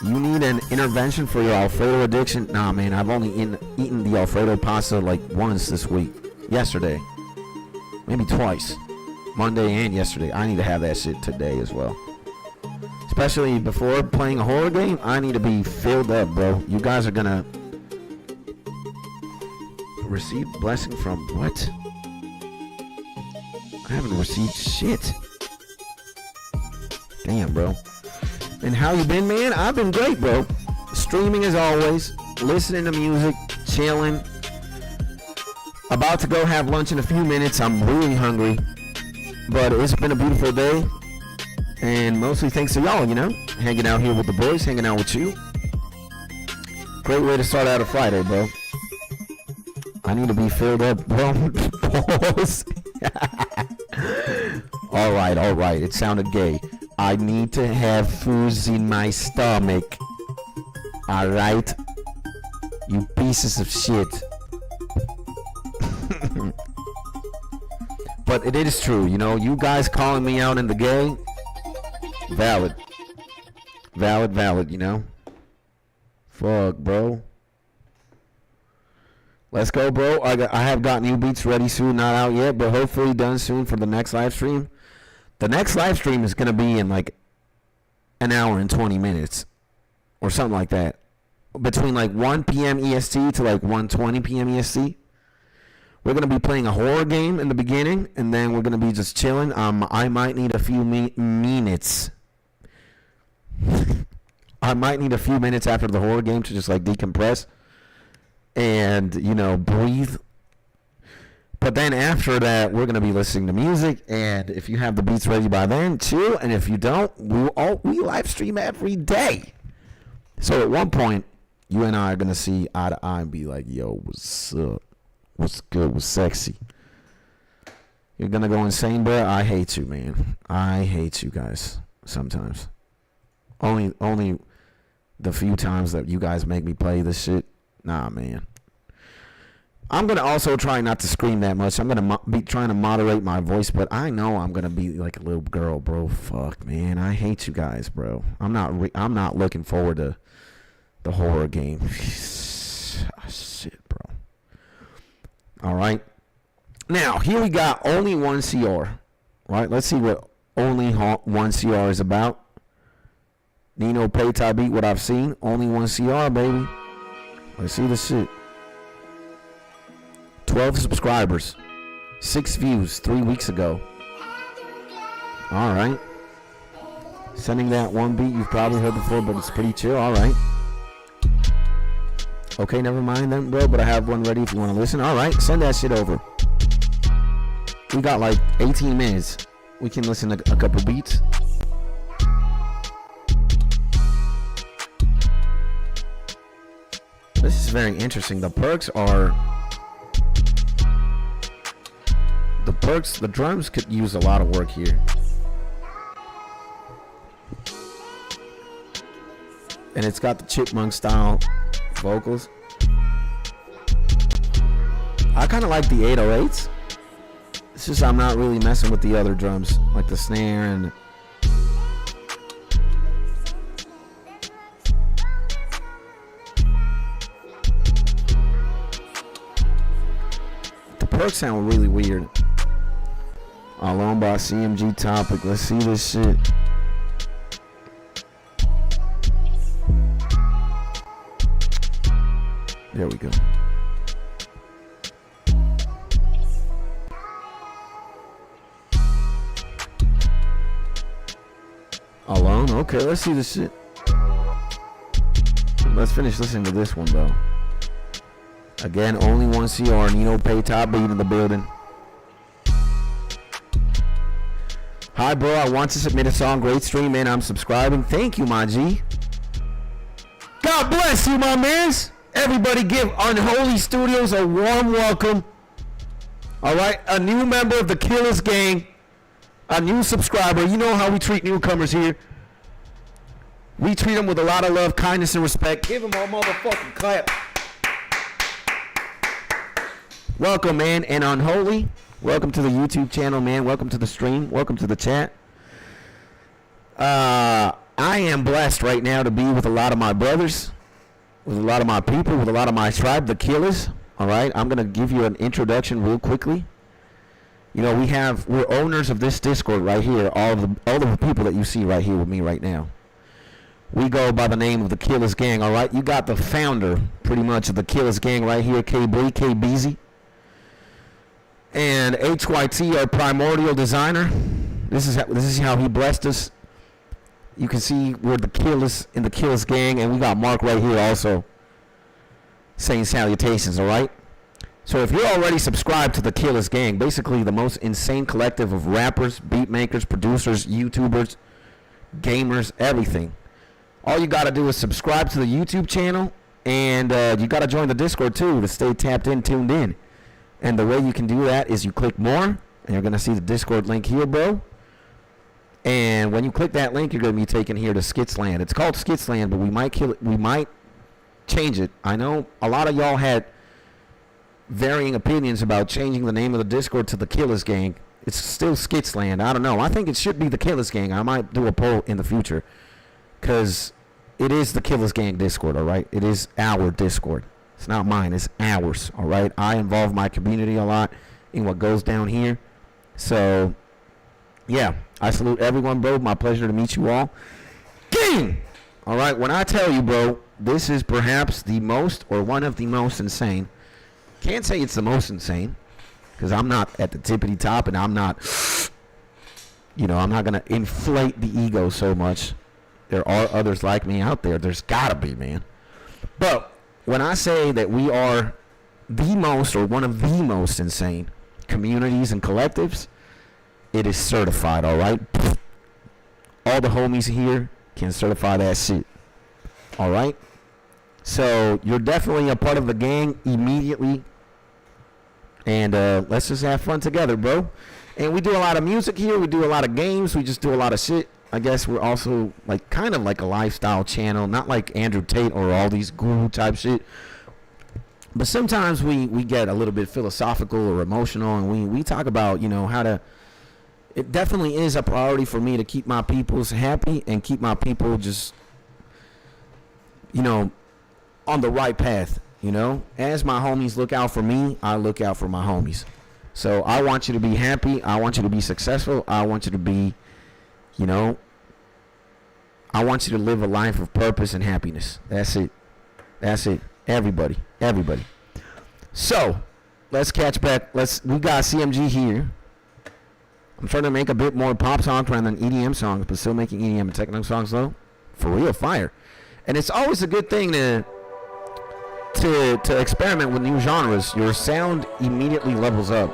You need an intervention for your Alfredo addiction? Nah, man, I've only eaten the Alfredo pasta like once this week. Yesterday. Maybe twice. Monday and yesterday. I need to have that shit today as well. Especially before playing a horror game, I need to be filled up, bro. You guys are gonna receive blessing from what? I haven't received shit. Damn, bro. And how you been, man? I've been great, bro. Streaming as always. Listening to music. Chilling. About to go have lunch in a few minutes. I'm really hungry. But it's been a beautiful day. And mostly thanks to y'all, you know. Hanging out here with the boys. Hanging out with you. Great way to start out a Friday, bro. I need to be filled up, bro. Alright. It sounded gay. I need to have foods in my stomach. Alright? You pieces of shit. But it is true, you know, you guys calling me out in the gay, valid, you know. Fuck, bro. Let's go, bro. I have got new beats ready soon, not out yet, but hopefully done soon for the next live stream. The next live stream is going to be in like an hour and 20 minutes or something like that. Between like 1 p.m. EST to like 1:20 p.m. EST. We're going to be playing a horror game in the beginning, and then we're going to be just chilling. I might need a few minutes. I might need a few minutes after the horror game to just like decompress and, you know, breathe. But then after that, we're going to be listening to music, and if you have the beats ready by then, chill, and if you don't, we live stream every day. So at one point, you and I are going to see eye to eye and be like, yo, what's up? What's good? What's sexy? You're going to go insane, bro? I hate you, man. I hate you guys sometimes. Only the few times that you guys make me play this shit. Nah, man. I'm going to also try not to scream that much. I'm going to be trying to moderate my voice, but I know I'm going to be like a little girl, bro. Fuck, man. I hate you guys, bro. I'm not looking forward to the horror game. Shit, bro. All right. Now, here we got only one CR. Right? Let's see what only one CR is about. Nino Paytai beat what I've seen. Only one CR, baby. Let's see the shit. 12 subscribers. 6 views 3 weeks ago. All right. Sending that one beat you've probably heard before, but it's pretty chill. All right. Okay, never mind then, bro, but I have one ready if you want to listen. All right, send that shit over. We got like 18 minutes. We can listen to a couple beats. This is very interesting. The perks, the drums could use a lot of work here. And it's got the chipmunk style vocals. I kind of like the 808s. It's just I'm not really messing with the other drums, like the snare and the perks sound really weird. Alone by CMG Topic. Let's see this shit. There we go. Alone? Okay, let's see this shit. Let's finish listening to this one, though. Again, only one CR. Nino Paytai beat in the building. Hi, bro. I want to submit a song. Great stream, man. I'm subscribing. Thank you, my G. God bless you, my mans. Everybody give Unholy Studios a warm welcome. All right, a new member of the Killers Gang, a new subscriber. You know how we treat newcomers here. We treat them with a lot of love, kindness, and respect. Give them a motherfucking clap. Welcome, man, and Unholy. Welcome to the YouTube channel, man. Welcome to the stream. Welcome to the chat. I am blessed right now to be with a lot of my brothers, with a lot of my people, with a lot of my tribe, the Killers. All right, I'm gonna give you an introduction real quickly. You know, we're owners of this Discord right here. All of the people that you see right here with me right now. We go by the name of the Killers Gang. All right, you got the founder, pretty much, of the Killers Gang right here, KBZ, and HYT, our primordial designer. This is how he blessed us. You can see we're the Killers in the Killers Gang, and we got Mark right here also saying salutations, all right? So if you're already subscribed to the Killers Gang, basically the most insane collective of rappers, beat makers, producers, YouTubers, gamers, everything. All you got to do is subscribe to the YouTube channel, and you got to join the Discord too to stay tapped in, tuned in. And the way you can do that is you click more, and you're going to see the Discord link here, bro. And when you click that link, you're going to be taken here to Skitsland. It's called Skitsland, but we might change it. I know a lot of y'all had varying opinions about changing the name of the Discord to the Killers Gang. It's still Skitsland. I don't know. I think it should be the Killers Gang. I might do a poll in the future, because it is the Killers Gang Discord, all right? It is our Discord. It's not mine. It's ours, all right? I involve my community a lot in what goes down here. So, yeah, I salute everyone, bro. My pleasure to meet you all. Gang! All right, when I tell you, bro, this is perhaps the most or one of the most insane. Can't say it's the most insane, because I'm not at the tippity top, and I'm not, you know, I'm not going to inflate the ego so much. There are others like me out there. There's got to be, man. But when I say that we are the most or one of the most insane communities and collectives, it is certified, all right? All the homies here can certify that shit, all right? So you're definitely a part of the gang immediately, and let's just have fun together, bro. And we do a lot of music here. We do a lot of games. We just do a lot of shit. I guess we're also like kind of like a lifestyle channel, not like Andrew Tate or all these guru type shit. But sometimes we get a little bit philosophical or emotional, and we talk about, you know, how to. It definitely is a priority for me to keep my peoples happy and keep my people just, you know, on the right path, you know. As my homies look out for me, I look out for my homies. So I want you to be happy. I want you to be successful. I want you to be, you know, I want you to live a life of purpose and happiness. That's it. That's it. Everybody. Everybody. So, let's catch back. We got CMG here. I'm trying to make a bit more pop songs rather than EDM songs, but still making EDM and techno songs though. For real, fire. And it's always a good thing to experiment with new genres. Your sound immediately levels up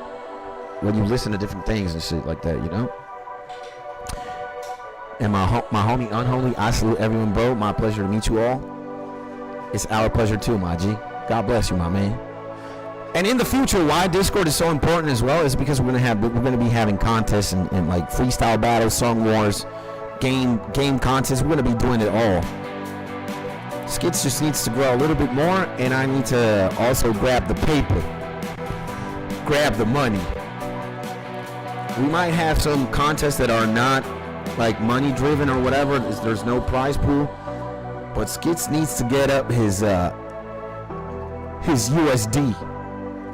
when you listen to different things and shit like that, you know? And my homie Unholy, I salute everyone, bro. My pleasure to meet you all. It's our pleasure too, my G. God bless you, my man. And in the future, why Discord is so important as well is because we're gonna be having contests and like freestyle battles, song wars, game contests. We're gonna be doing it all. Skits just needs to grow a little bit more, and I need to also grab the paper, grab the money. We might have some contests that are not like money driven or whatever. There's no prize pool, but Skits needs to get up his USD.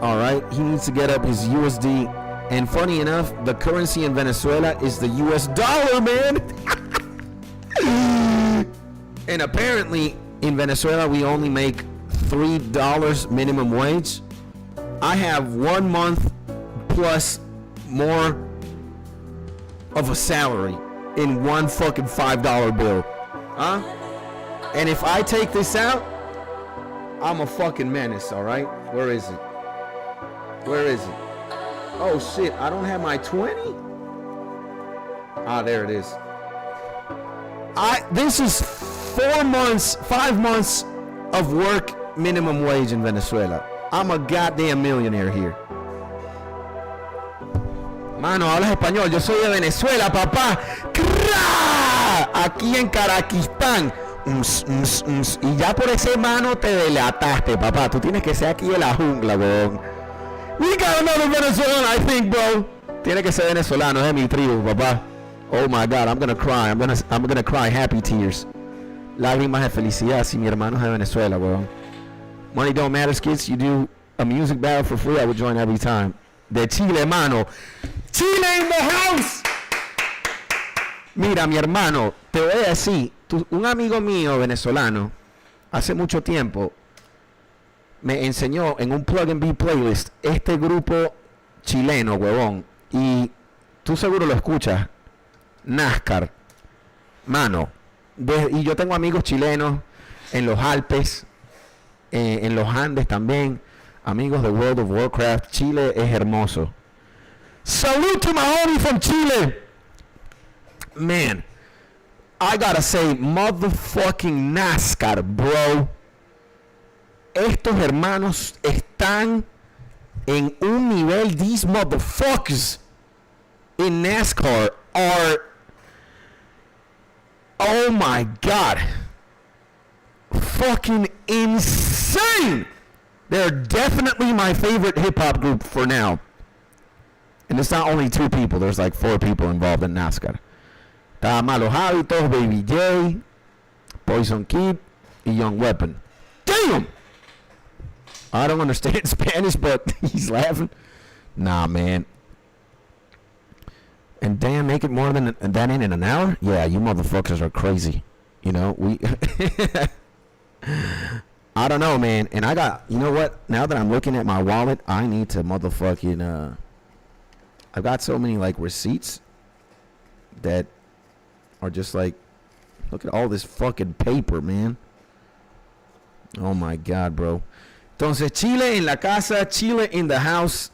All right, he needs to get up his USD. And funny enough, the currency in Venezuela is the US dollar, man. And apparently in Venezuela we only make $3 minimum wage. I have 1 month plus more of a salary in one fucking $5 bill. Huh? And if I take this out, I'm a fucking menace, all right? Where is it? Where is it? Oh shit, I don't have my 20? Ah, there it is. This is 5 months of work minimum wage in Venezuela. I'm a goddamn millionaire here. Mano, hablas español. Yo soy de Venezuela, papá. ¡Cra! Aquí en Karaquistán. Y ya por ese mano te delataste, papá. Tú tienes que ser aquí de la jungla, weón. We got another Venezuelan, I think, bro. Tiene que ser venezolano, es mi tribu, papá. Oh my God, I'm gonna cry. I'm gonna cry happy tears. Lágrimas de felicidad si mi hermano es de Venezuela, weón. Money don't matter, kids. You do a music battle for free, I would join every time. De Chile, hermano. Chile in the house. Mira, mi hermano, te voy a decir, un amigo mío venezolano, hace mucho tiempo, me enseñó en un plug and be playlist este grupo chileno, huevón. Y tú seguro lo escuchas. NASCAR. Mano. Y yo tengo amigos chilenos en los Alpes, en los Andes también. Amigos de World of Warcraft. Chile es hermoso. Salute to my homie from Chile. Man, I gotta say, motherfucking NASCAR, bro. Estos hermanos están en un nivel. These motherfuckers in NASCAR are, oh my God, fucking insane. They're definitely my favorite hip-hop group for now. And it's not only 2 people. There's like 4 people involved in NASCAR. Está Malos Hábitos, Baby J, Poison Kid, y Young Weapon. Damn! I don't understand Spanish, but he's laughing. Nah, man. And damn, make it more than that in an hour? Yeah, you motherfuckers are crazy. You know, we... I don't know, man. And I got, you know what? Now that I'm looking at my wallet, I need to motherfucking, I've got so many, like, receipts that are just like, look at all this fucking paper, man. Oh, my God, bro. Entonces, Chile en la casa, Chile in the house.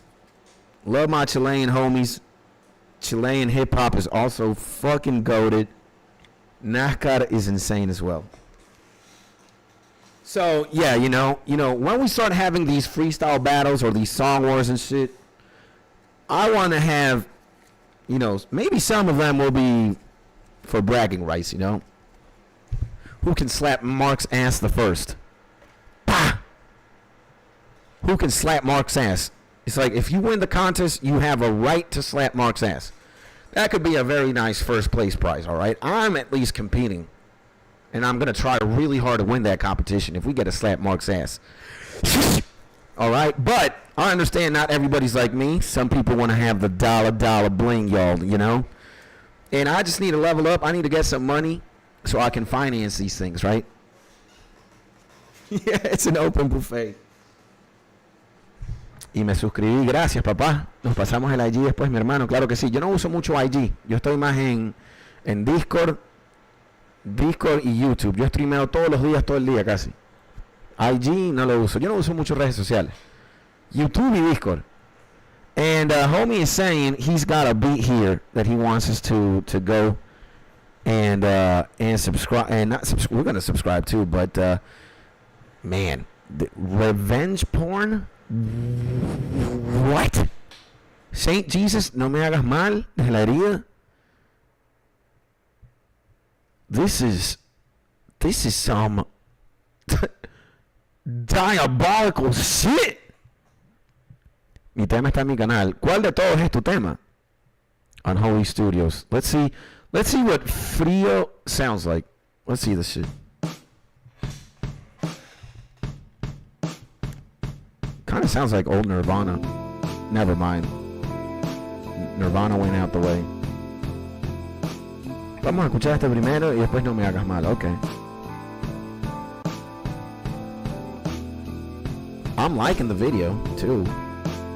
Love my Chilean homies. Chilean hip-hop is also fucking goated. NASCAR is insane as well. So, yeah, you know, when we start having these freestyle battles or these song wars and shit, I want to have, you know, maybe some of them will be for bragging rights, you know? Who can slap Mark's ass the first? Bah! Who can slap Mark's ass? It's like, if you win the contest, you have a right to slap Mark's ass. That could be a very nice first place prize, all right? I'm at least competing. And I'm going to try really hard to win that competition if we get to slap Mark's ass. All right? But I understand not everybody's like me. Some people want to have the dollar bling, y'all, you know? And I just need to level up. I need to get some money so I can finance these things, right? Yeah, it's an open buffet. Y me suscribí. Gracias, papá. Nos pasamos el IG después, mi hermano. Claro que sí. Yo no uso mucho IG. Yo estoy más en Discord y YouTube. Yo streameo todos los días, todo el día casi. IG no lo uso. Yo no uso mucho redes sociales. YouTube y Discord. And homie is saying he's got a beat here that he wants us to go and subscribe. And not subscribe. We're gonna subscribe too, but man, the revenge porn. What? Saint Jesus, no me hagas mal de la herida. This is some diabolical shit. Mi tema está en mi canal. ¿Cuál de todos es tu tema? Unholy Studios. Let's see what Frío sounds like. Let's see this shit. Kind of sounds like old Nirvana. Never mind. Nirvana went out the way. Vamos a escuchar este primero y después no me hagas mal. Okay. I'm liking the video too.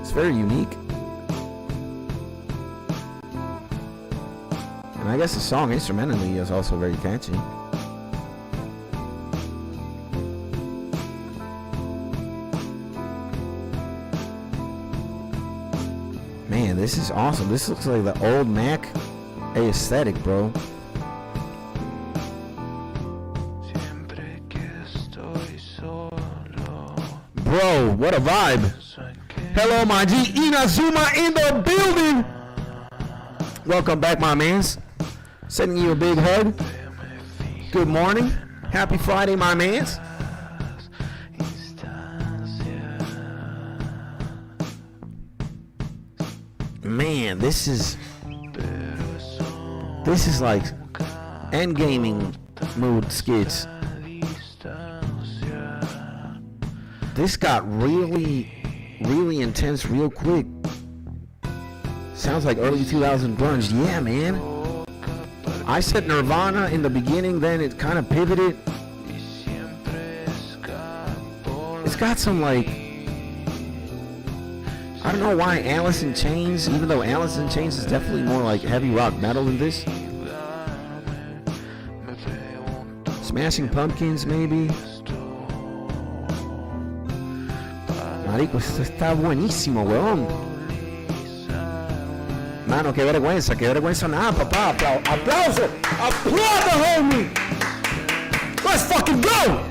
It's very unique. And I guess the song instrumentally is also very catchy. Man, this is awesome. This looks like the old Mac aesthetic, bro. Siempre que estoy solo, bro, what a vibe. Hello, my G. Inazuma in the building. Welcome back, my mans. Sending you a big hug. Good morning. Happy Friday, my mans. Man, this is like end gaming mood skits. This got really intense real quick. Sounds like early 2000 grunge. Yeah, man. I said Nirvana in the beginning, then it kind of pivoted. It's got some like, I don't know why Alice in Chains, even though Alice in Chains is definitely more like heavy rock metal than this. Smashing Pumpkins, maybe. Marico, esto está buenísimo, weón. Mano, qué vergüenza nada, papá. Aplauso, aplauda, homie. Let's fucking go.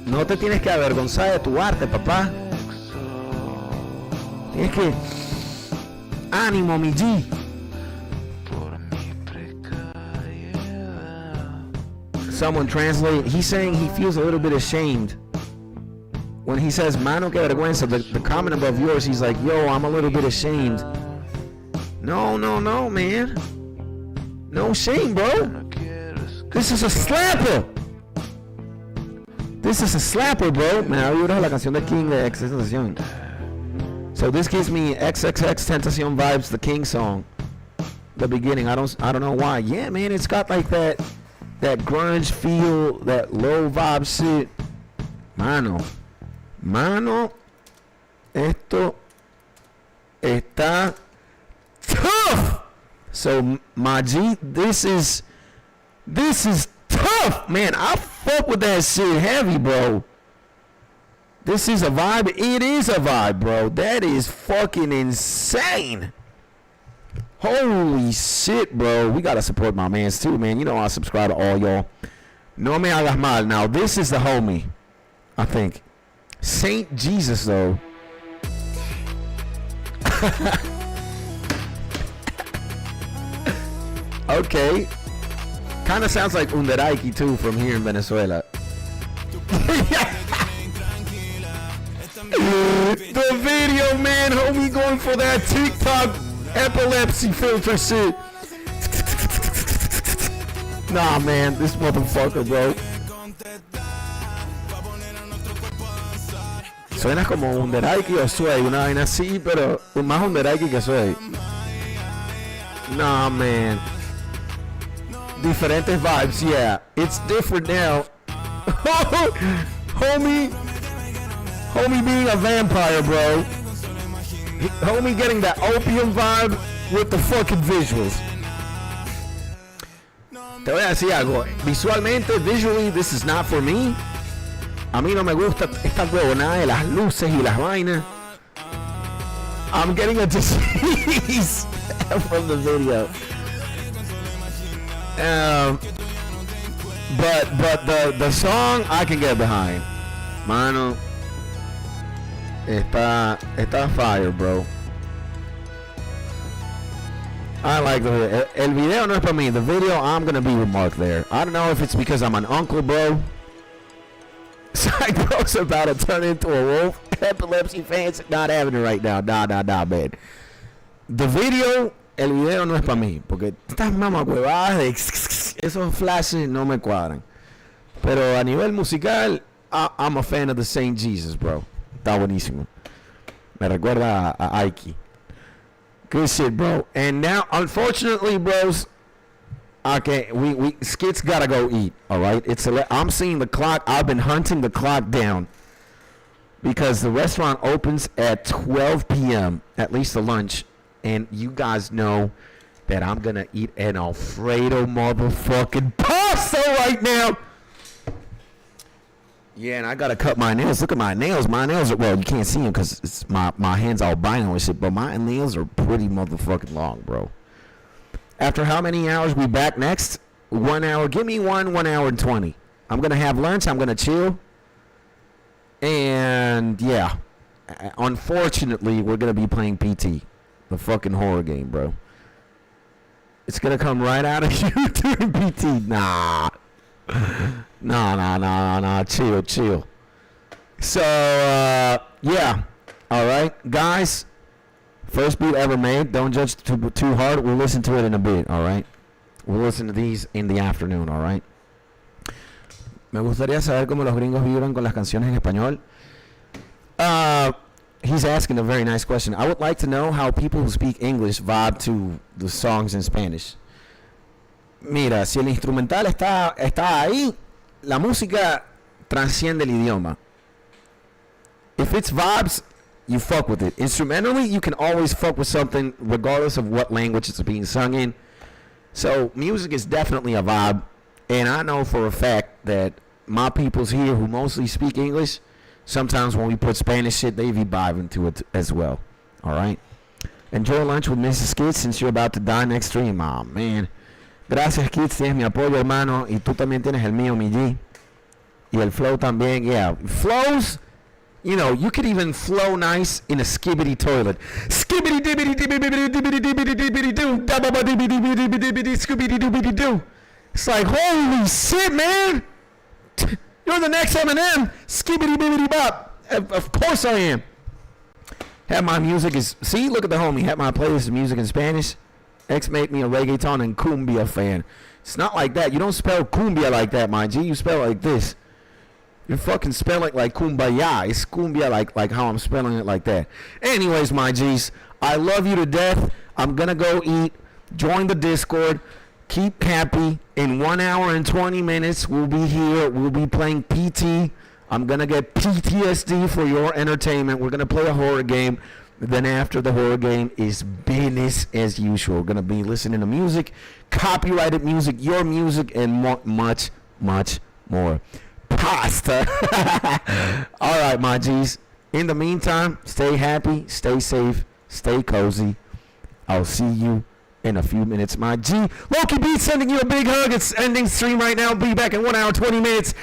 No te tienes que avergonzar de tu arte, papá. Tienes que... Ánimo, mi G. Someone translate. He's saying he feels a little bit ashamed. When he says, mano que vergüenza, the comment above yours, he's like, yo, I'm a little bit ashamed. No, man. No shame, bro. This is a slapper. This is a slapper, bro. Me aburro la canción de King de XXXTentacion. So this gives me XXXTentacion vibes, the King song. The beginning, I don't know why. Yeah, man, it's got like that grunge feel, that low vibe shit. Mano, esto está tough. So my G, this is tough, man. I fuck with that shit heavy, bro. This is a vibe. It is a vibe, bro. That is fucking insane. Holy shit, bro. We gotta support my mans too, man. You know I subscribe to all y'all. No me hagas mal. Now this is the homie, I think. Saint Jesus, though. Okay. Kind of sounds like Underaiki too from here in Venezuela. The video, man, homie, going for that TikTok epilepsy filter shit. Nah, man, this motherfucker, bro. Suena como Underaiki o Sway, una vaina así, pero más Underaiki que Sway. Nah, man. Different vibes, yeah. It's different now. Homie being a vampire, bro. Homie getting that opium vibe with the fucking visuals. Te voy a decir algo. Visualmente, visually, this is not for me. A mí no me gusta esta huevonada de las luces y las vainas. I'm getting a disease from the video. But the song I can get behind. Mano, está fire, bro. I like the video. El video no es para mí. The video, I'm gonna be with Mark there. I don't know if it's because I'm an uncle, bro. Psych bro's about to turn into a wolf. Epilepsy fans not having it right now. Nah, man. The video, el video no es para mí. Porque estas mamacuevadas de esos flashes no me cuadran. Pero a nivel musical, I'm a fan of the Saint Jesus, bro. Está buenísimo. Me recuerda a Aiki. Good shit, bro. And now, unfortunately, bros, okay, we skits gotta go eat. All right, I'm seeing the clock. I've been hunting the clock down because the restaurant opens at 12 p.m. at least the lunch, and you guys know that I'm gonna eat an Alfredo motherfucking pasta right now. Yeah, and I gotta cut my nails. Look at my nails. My nails are, well, you can't see them because it's my hands albino and shit, but my nails are pretty motherfucking long, bro. After how many hours we back next? 1 hour. Give me 1 hour and 20. I'm gonna have lunch. I'm gonna chill. And yeah, unfortunately, we're gonna be playing PT, the fucking horror game, bro. It's gonna come right out of you during PT. Nah. Chill. So, yeah. All right, guys. First beat ever made. Don't judge too hard. We'll listen to it in a bit. All right. We'll listen to these in the afternoon. All right. Me gustaría saber cómo los gringos vibran con las canciones en español. He's asking a very nice question. I would like to know how people who speak English vibe to the songs in Spanish. Mira, si el instrumental está ahí, la música transciende el idioma. If it's vibes, you fuck with it. Instrumentally, you can always fuck with something regardless of what language it's being sung in. So music is definitely a vibe. And I know for a fact that my peoples here who mostly speak English, sometimes when we put Spanish shit, they be vibing to it as well. All right? Enjoy lunch with Mrs. Kids since you're about to die next stream. Oh, man. Gracias, Kids. Tienes mi apoyo, hermano. Y tú también tienes el mío, mi G. Y el flow también. Yeah. Flows, you know, you could even flow nice in a skibbity toilet. Skibbity dibbity dibbity dibbity dibbity dibbity doo. Dabba dibbity dibbity dibbity scooby dibbity doo. It's like, holy shit, man. You're the next Eminem. Skibbity bibbity bop. Of course I am. Have my music is, see, look at the homie. Have my playlist of music in Spanish. X make me a reggaeton and cumbia fan. It's not like that. You don't spell cumbia like that, my G. You spell it like this. You're fucking spelling it like kumbaya. It's cumbia like how I'm spelling it like that. Anyways, my G's, I love you to death. I'm going to go eat. Join the Discord. Keep happy. In 1 hour and 20 minutes, we'll be here. We'll be playing PT. I'm going to get PTSD for your entertainment. We're going to play a horror game. Then after the horror game is business as usual. We're going to be listening to music, copyrighted music, your music, and much, much more. Pasta. All right, my G's. In the meantime, stay happy, stay safe, stay cozy. I'll see you in a few minutes, my G. Loki B sending you a big hug. It's ending stream right now. Be back in 1 hour, 20 minutes.